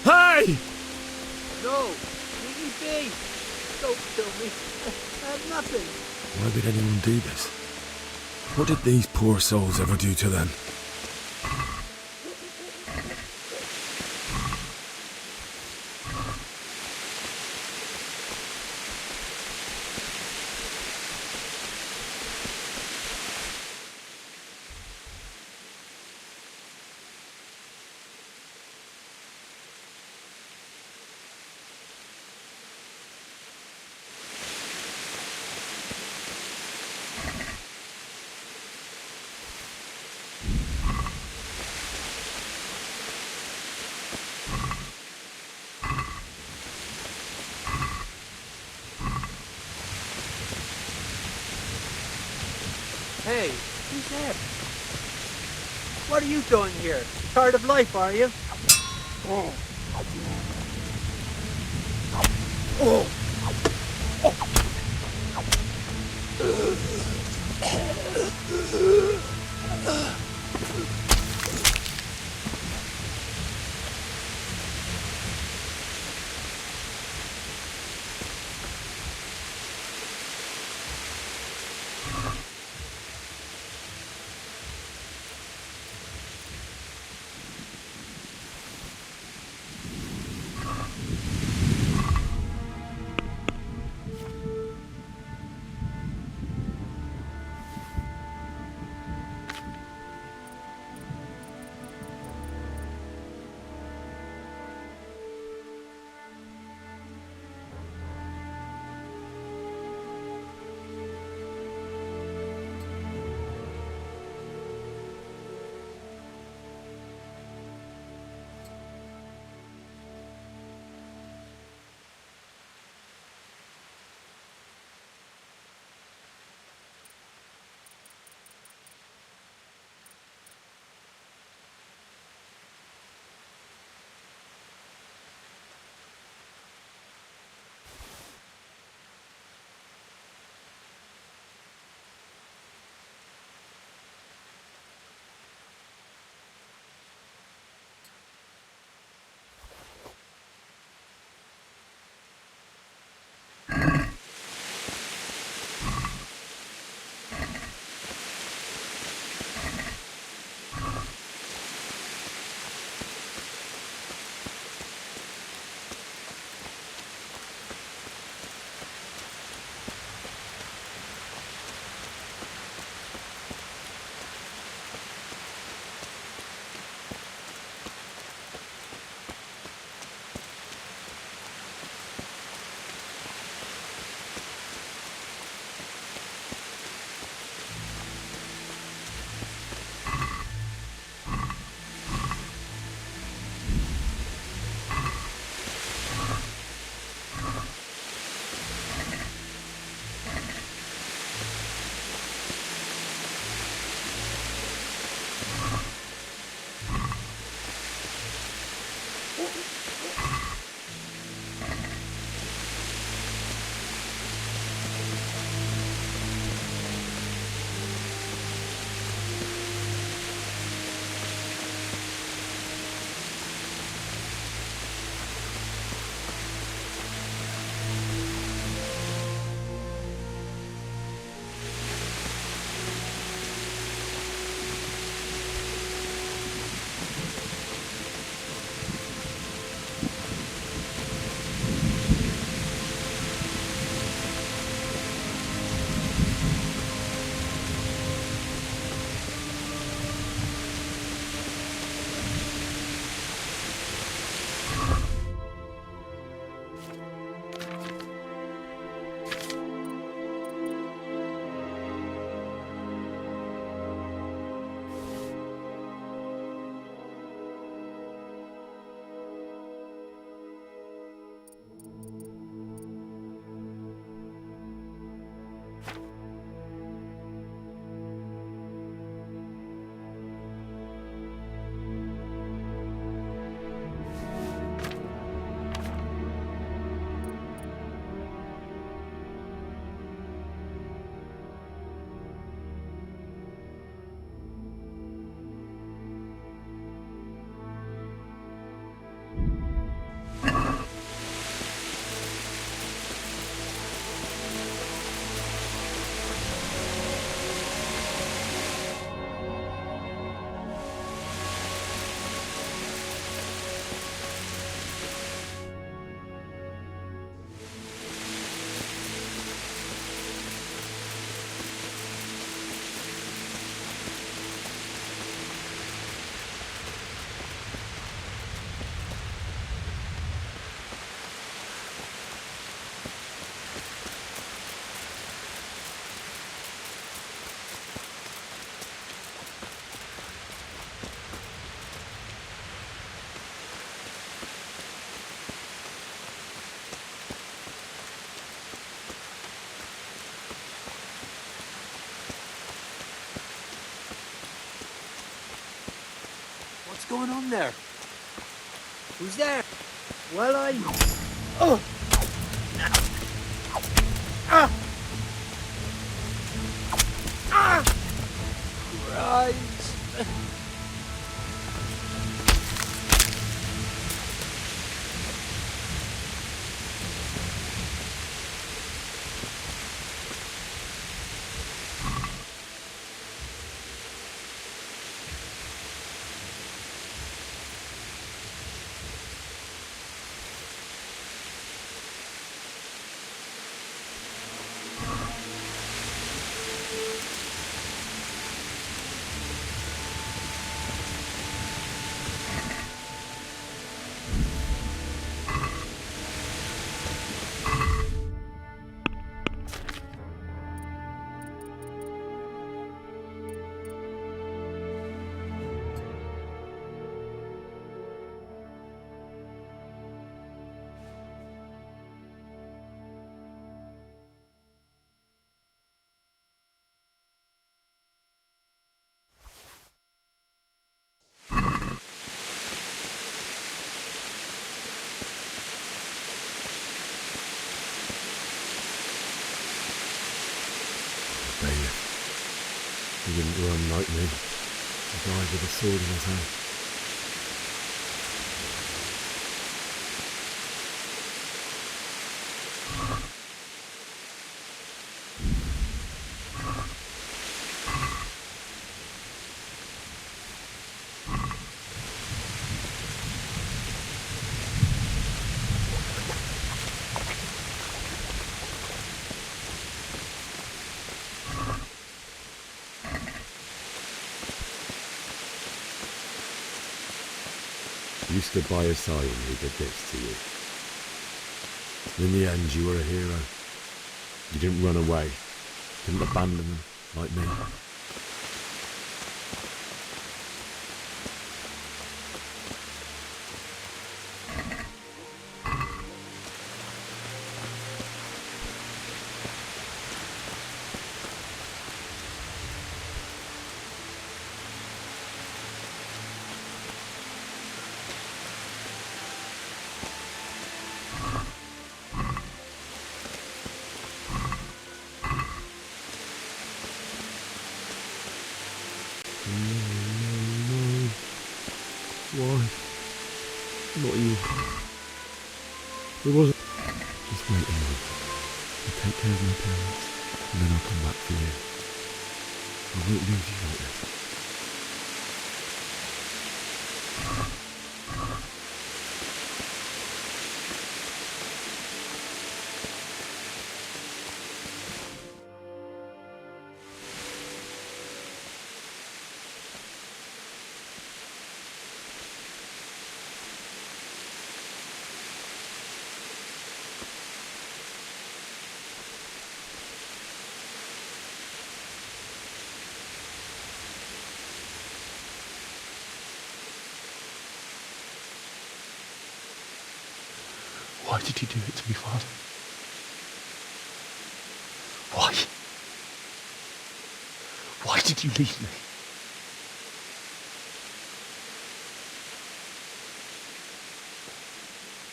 Hey! No! Leave me be! Don't kill me. I have nothing. Why would anyone do this? What did these poor souls ever do to them? Hey, who's that? What are you doing here? Tired of life, are you? Oh. Oh. going on there? Who's there? Well, Oh! Ah! Ah! Christ! He didn't run like me. He died with a sword in his hand. You stood by his side and he did this to you. In the end, you were a hero. You didn't run away. Didn't abandon them like me. Why? Not you. It wasn't. Just wait a moment. I'll take care of my parents, and then I'll come back for you. I won't leave you like this. Why did you do it to me, Father? Why? Why did you leave me?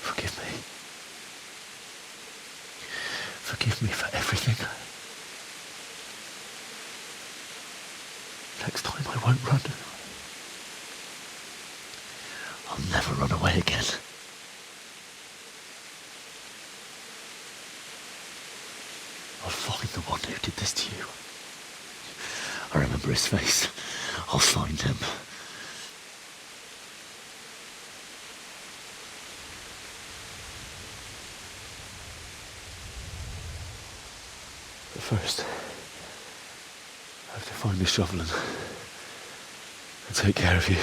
Forgive me. Forgive me for everything. Next time I won't run. I'll never run away again. I'll find the one who did this to you. I remember his face. I'll find him. But first, I have to find the shovel and take care of you.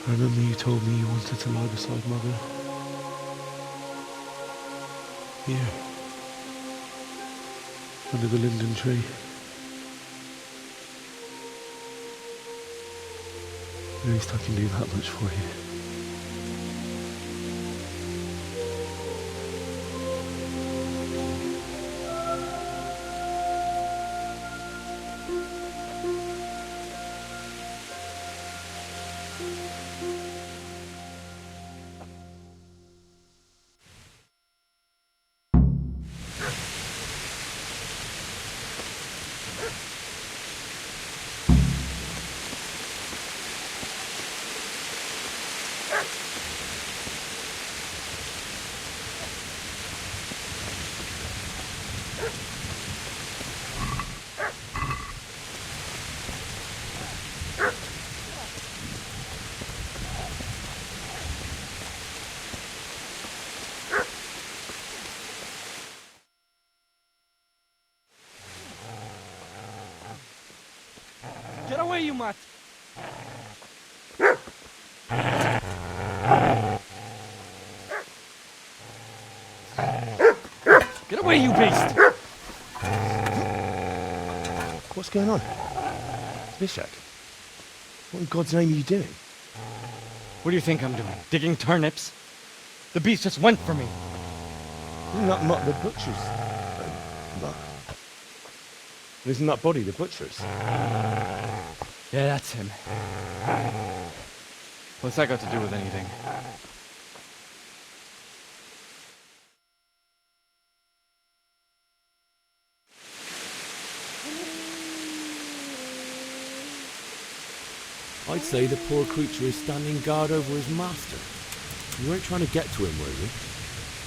I remember you told me you wanted to lie beside Mother. Here. Under the linden tree. At least I can do that much for you. away, you mutt! Get away, you beast! What's going on? Bishak, what in God's name are you doing? What do you think I'm doing? Digging turnips? The beast just went for me. Isn't that Mutt the butcher's? Mutt. Isn't that body the butcher's? Yeah, that's him. What's that got to do with anything? I'd say the poor creature is standing guard over his master. You weren't trying to get to him, were you?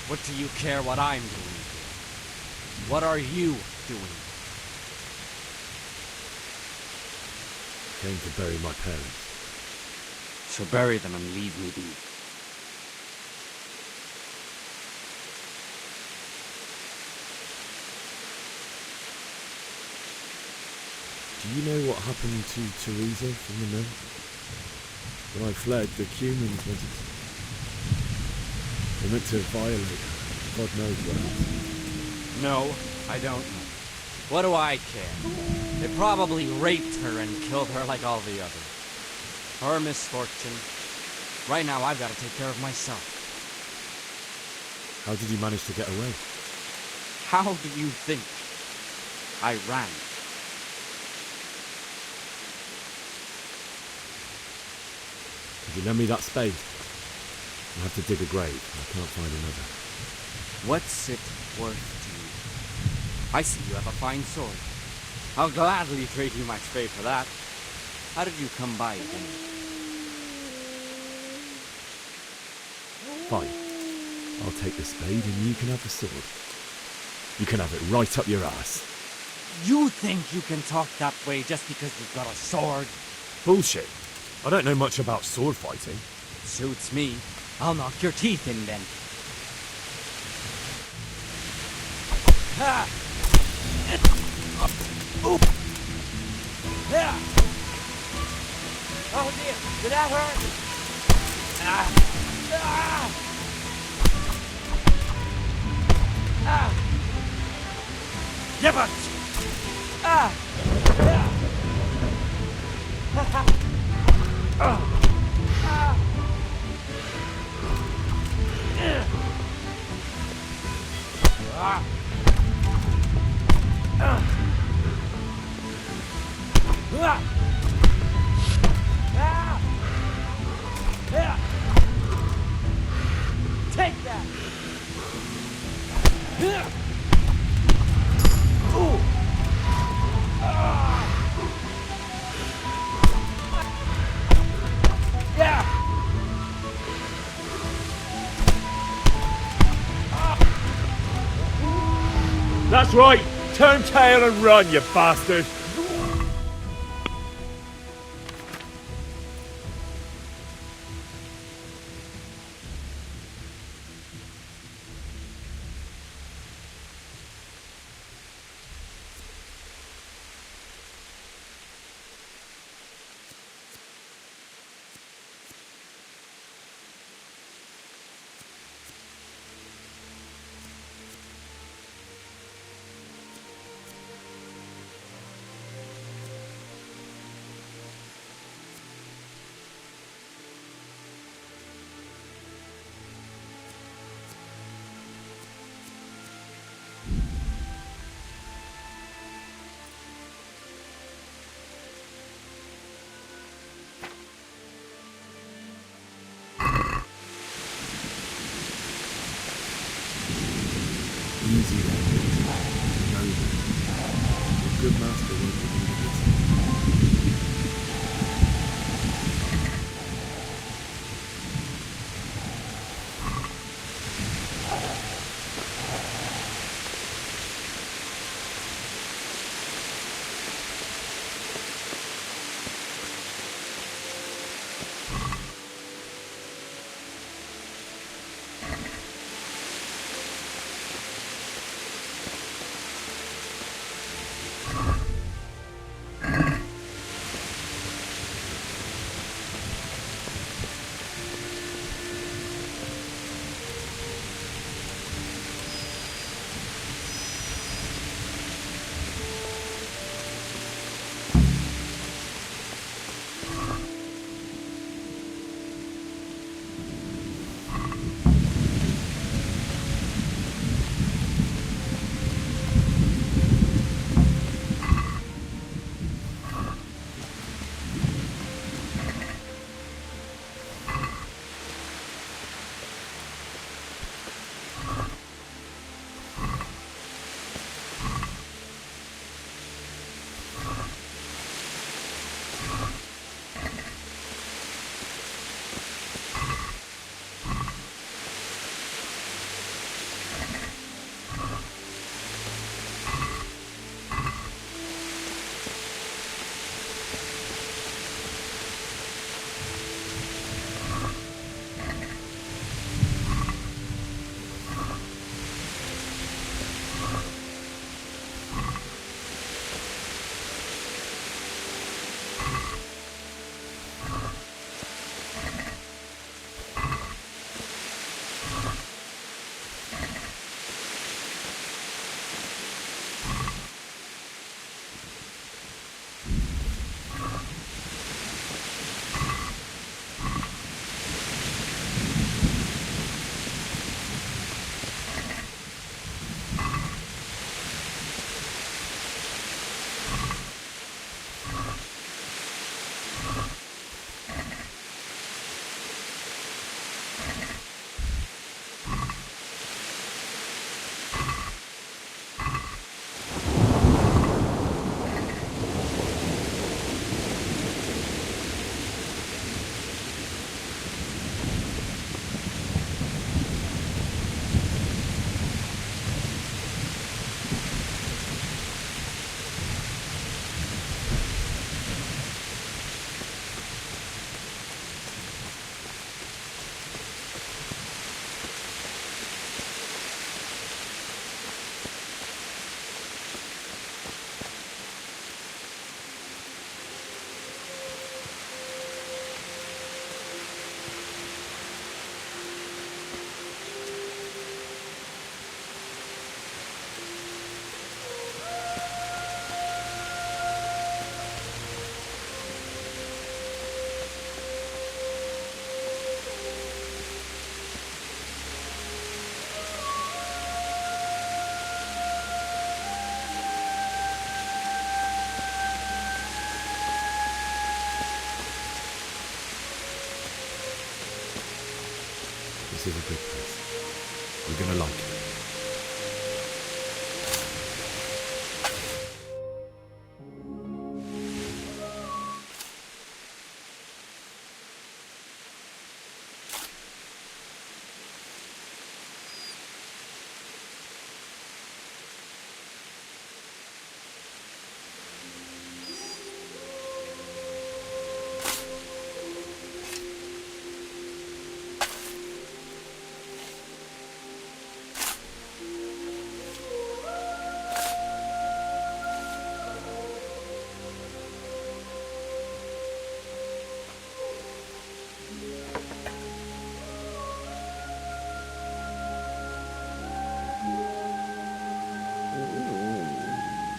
What do you care what I'm doing? What are you doing? Came to bury my parents. So bury them and leave me be. Do you know what happened to Teresa from the mill? When I fled, the Cumans wanted to... They meant to violate her. God knows what else. No, I don't know. What do I care? They probably raped her and killed her like all the others. Her misfortune. Right now, I've got to take care of myself. How did you manage to get away? How do you think? I ran. Could you lend me that spade? I have to dig a grave. I can't find another. What's it worth to you? I see you have a fine sword. I'll gladly trade you my spade for that. How did you come by it anyway? Fine. I'll take the spade and you can have the sword. You can have it right up your ass. You think you can talk that way just because you've got a sword? Bullshit. I don't know much about sword fighting. Suits me. I'll knock your teeth in then. Ha! Ooh! Yeah! Oh dear! Did that hurt? Ah! Ah! Ah! Give it! Ah! Yeah! Ah! Take that! Ooh! Yeah! That's right! Turn tail and run, you bastard! Easy then. No, a good master won't be This is a good place. You're gonna like it.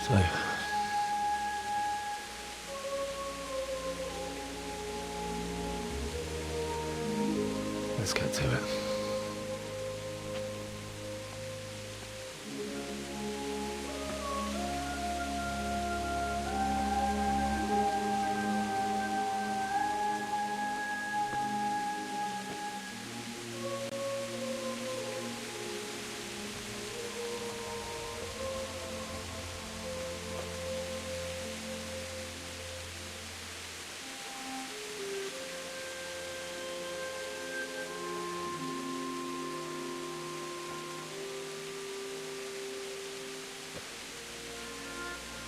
So, let's get to it.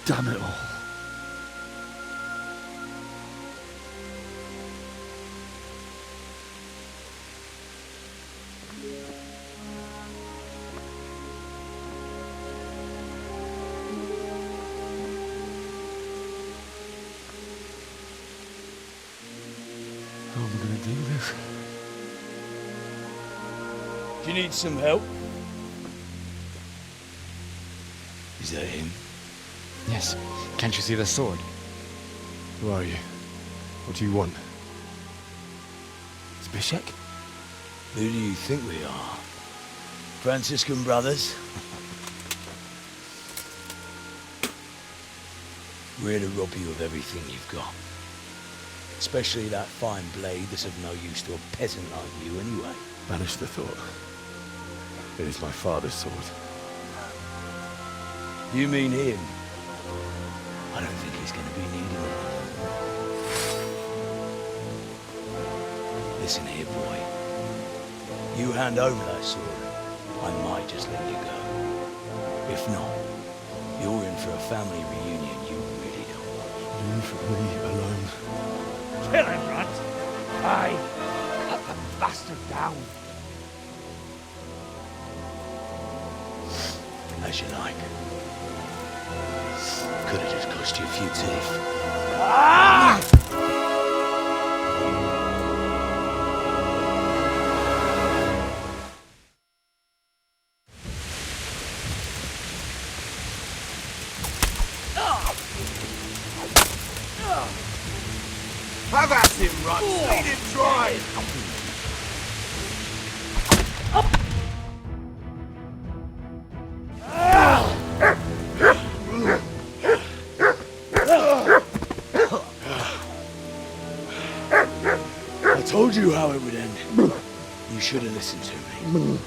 Damn it all. How am I gonna do this? Do you need some help? Is that him? Yes. Can't you see the sword? Who are you? What do you want? Zbyszek? Who do you think we are? Franciscan brothers? We're to rob you of everything you've got. Especially that fine blade that's of no use to a peasant like you anyway. Banish the thought. It is my father's sword. You mean him? I don't think he's going to be needing it. Listen here, boy. You hand over that sword, I might just let you go. If not, you're in for a family reunion you really don't want. Leave me alone. Kill him, Runt! Aye, cut the bastard down. As you like. Could have just cost you a few teeth. Ah! Have at him, Runt! Lead him dry! I told you how it would end. You should have listened to me.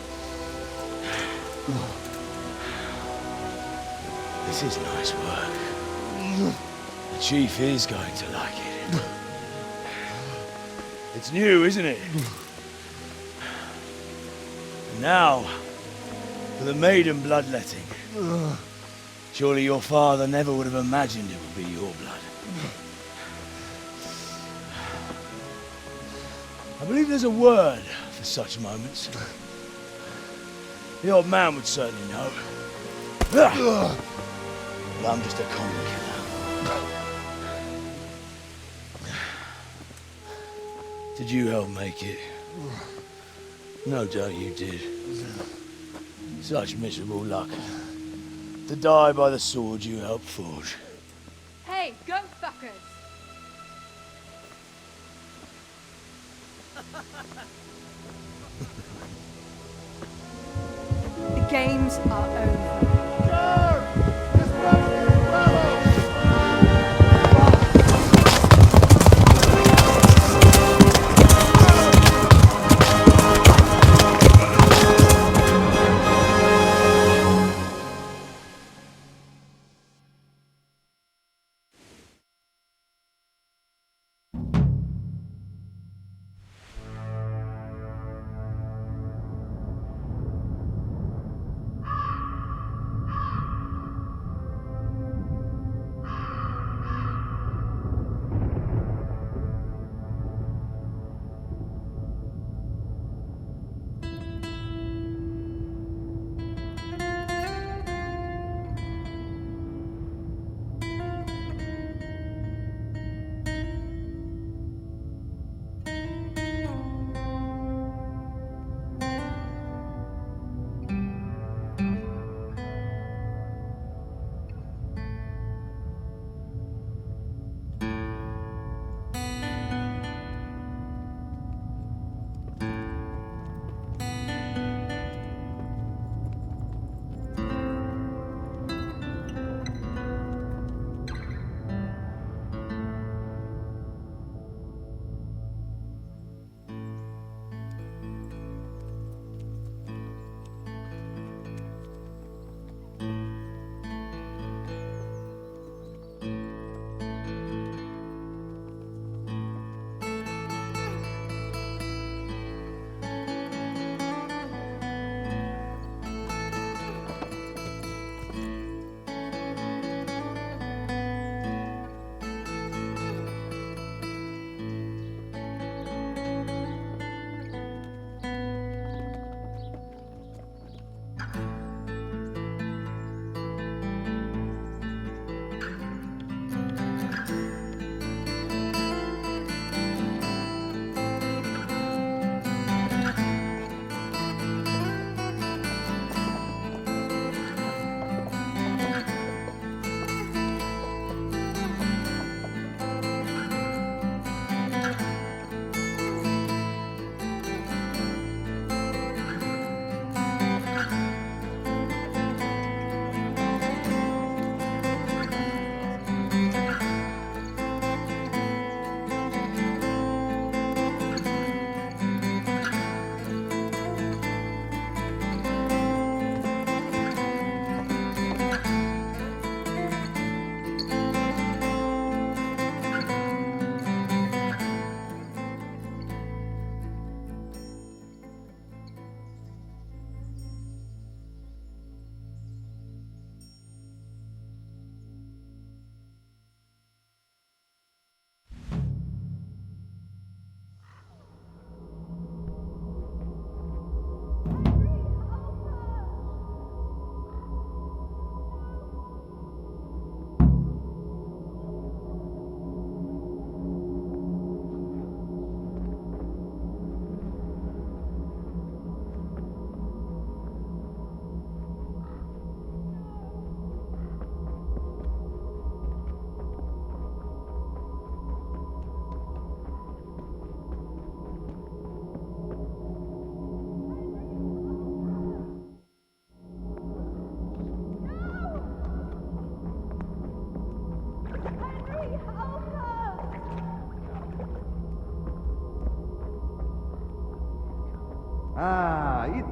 This is nice work. The chief is going to like it. It's new, isn't it? And now, for the maiden bloodletting. Surely your father never would have imagined it would be your blood. I believe there's a word for such moments. The old man would certainly know. But I'm just a common killer. Did you help make it? No doubt you did. Such miserable luck. To die by the sword you helped forge. Hey, go fuckers! The games are over.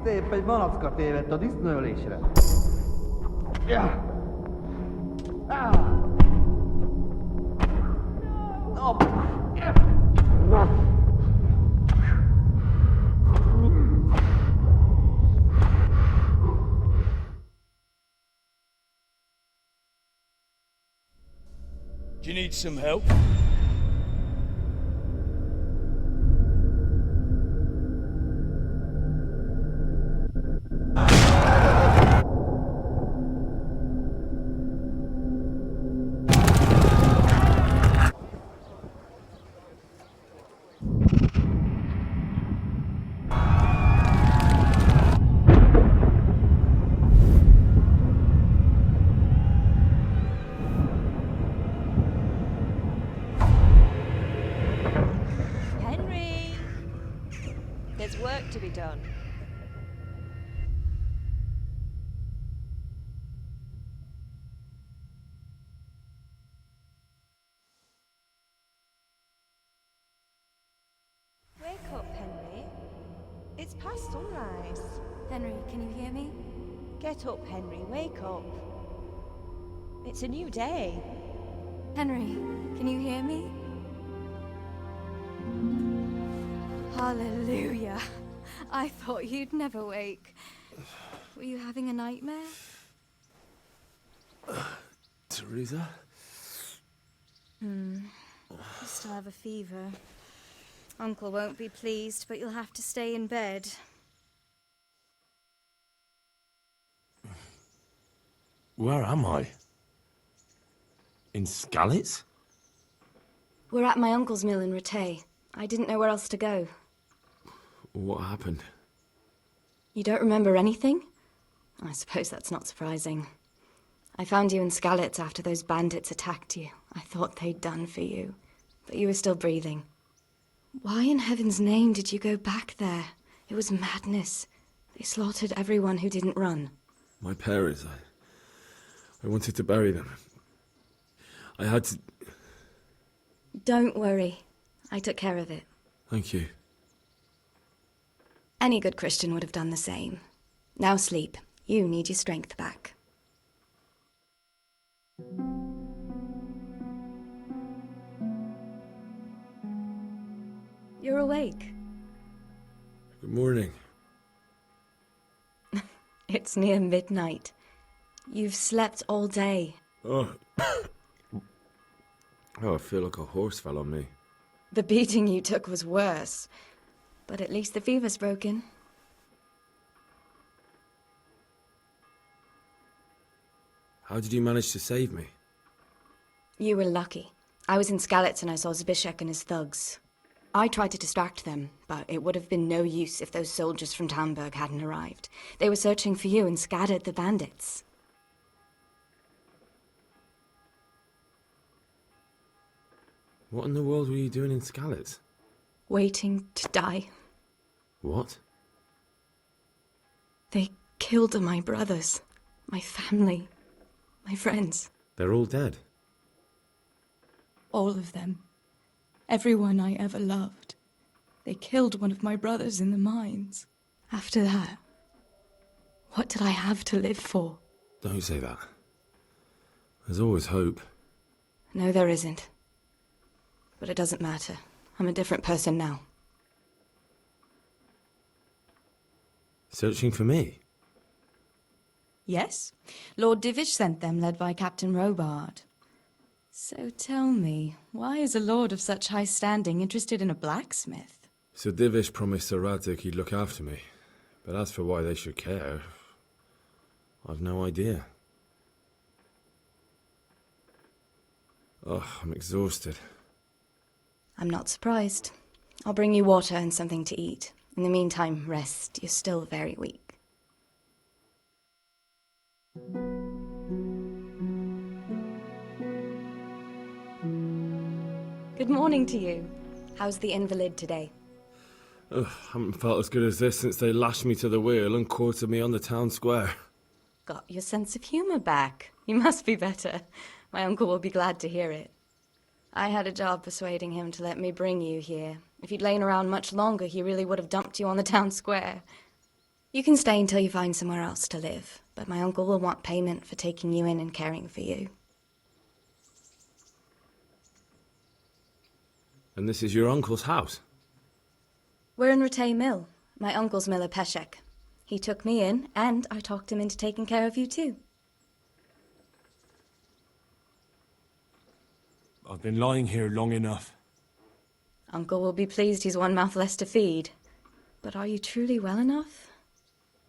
Szép egy malacka tévedt a disznőlésre. Ja. Do you need some help? Henry! There's work to be done. Wake up, Henry. It's past sunrise. Henry, can you hear me? Get up, Henry. Wake up. It's a new day. Henry, can you hear me? Hallelujah. I thought you'd never wake. Were you having a nightmare? Teresa? You still have a fever. Uncle won't be pleased, but you'll have to stay in bed. Where am I? In Skalitz? We're at my uncle's mill in Rattay. I didn't know where else to go. What happened? You don't remember anything? I suppose that's not surprising. I found you in Skalitz after those bandits attacked you. I thought they'd done for you, but you were still breathing. Why in heaven's name did you go back there? It was madness. They slaughtered everyone who didn't run. My parents, I wanted to bury them. I had to... Don't worry. I took care of it. Thank you. Any good Christian would have done the same. Now sleep. You need your strength back. You're awake. Good morning. It's near midnight. You've slept all day. Oh. Oh, I feel like a horse fell on me. The beating you took was worse. But at least the fever's broken. How did you manage to save me? You were lucky. I was in Skalitz and I saw Zbyszek and his thugs. I tried to distract them, but it would have been no use if those soldiers from Tamburg hadn't arrived. They were searching for you and scattered the bandits. What in the world were you doing in Skalitz? Waiting to die. What? They killed my brothers, my family, my friends. They're all dead. All of them. Everyone I ever loved. They killed one of my brothers in the mines. After that, what did I have to live for? Don't say that. There's always hope. No, there isn't. But it doesn't matter. I'm a different person now. Searching for me? Yes. Lord Divish sent them, led by Captain Robard. So tell me, why is a lord of such high standing interested in a blacksmith? Sir Divish promised Sir Radzig he'd look after me. But as for why they should care, I've no idea. Oh, I'm exhausted. I'm not surprised. I'll bring you water and something to eat. In the meantime, rest. You're still very weak. Good morning to you. How's the invalid today? Ugh, haven't felt as good as this since they lashed me to the wheel and quartered me on the town square. Got your sense of humour back. You must be better. My uncle will be glad to hear it. I had a job persuading him to let me bring you here. If you'd lain around much longer, he really would have dumped you on the town square. You can stay until you find somewhere else to live, but my uncle will want payment for taking you in and caring for you. And this is your uncle's house? We're in Rattay Mill. My uncle's Miller Peshek. He took me in, and I talked him into taking care of you too. I've been lying here long enough. Uncle will be pleased he's one mouth less to feed. But are you truly well enough?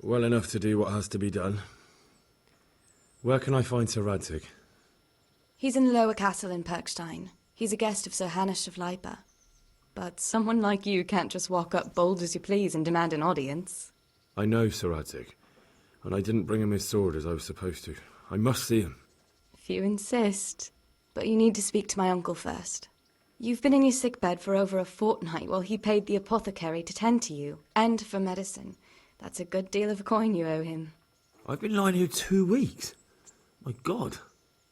Well enough to do what has to be done. Where can I find Sir Radzig? He's in the Lower Castle in Perkstein. He's a guest of Sir Hanush of Leipa. But someone like you can't just walk up bold as you please and demand an audience. I know Sir Radzig, and I didn't bring him his sword as I was supposed to. I must see him. If you insist. But you need to speak to my uncle first. You've been in your sickbed for over a fortnight while he paid the apothecary to tend to you, and for medicine. That's a good deal of coin you owe him. I've been lying here 2 weeks. My God.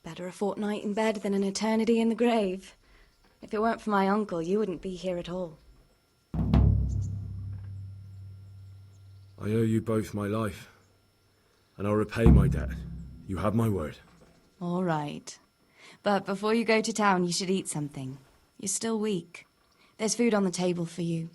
Better a fortnight in bed than an eternity in the grave. If it weren't for my uncle, you wouldn't be here at all. I owe you both my life, and I'll repay my debt. You have my word. All right. But before you go to town, you should eat something. You're still weak. There's food on the table for you.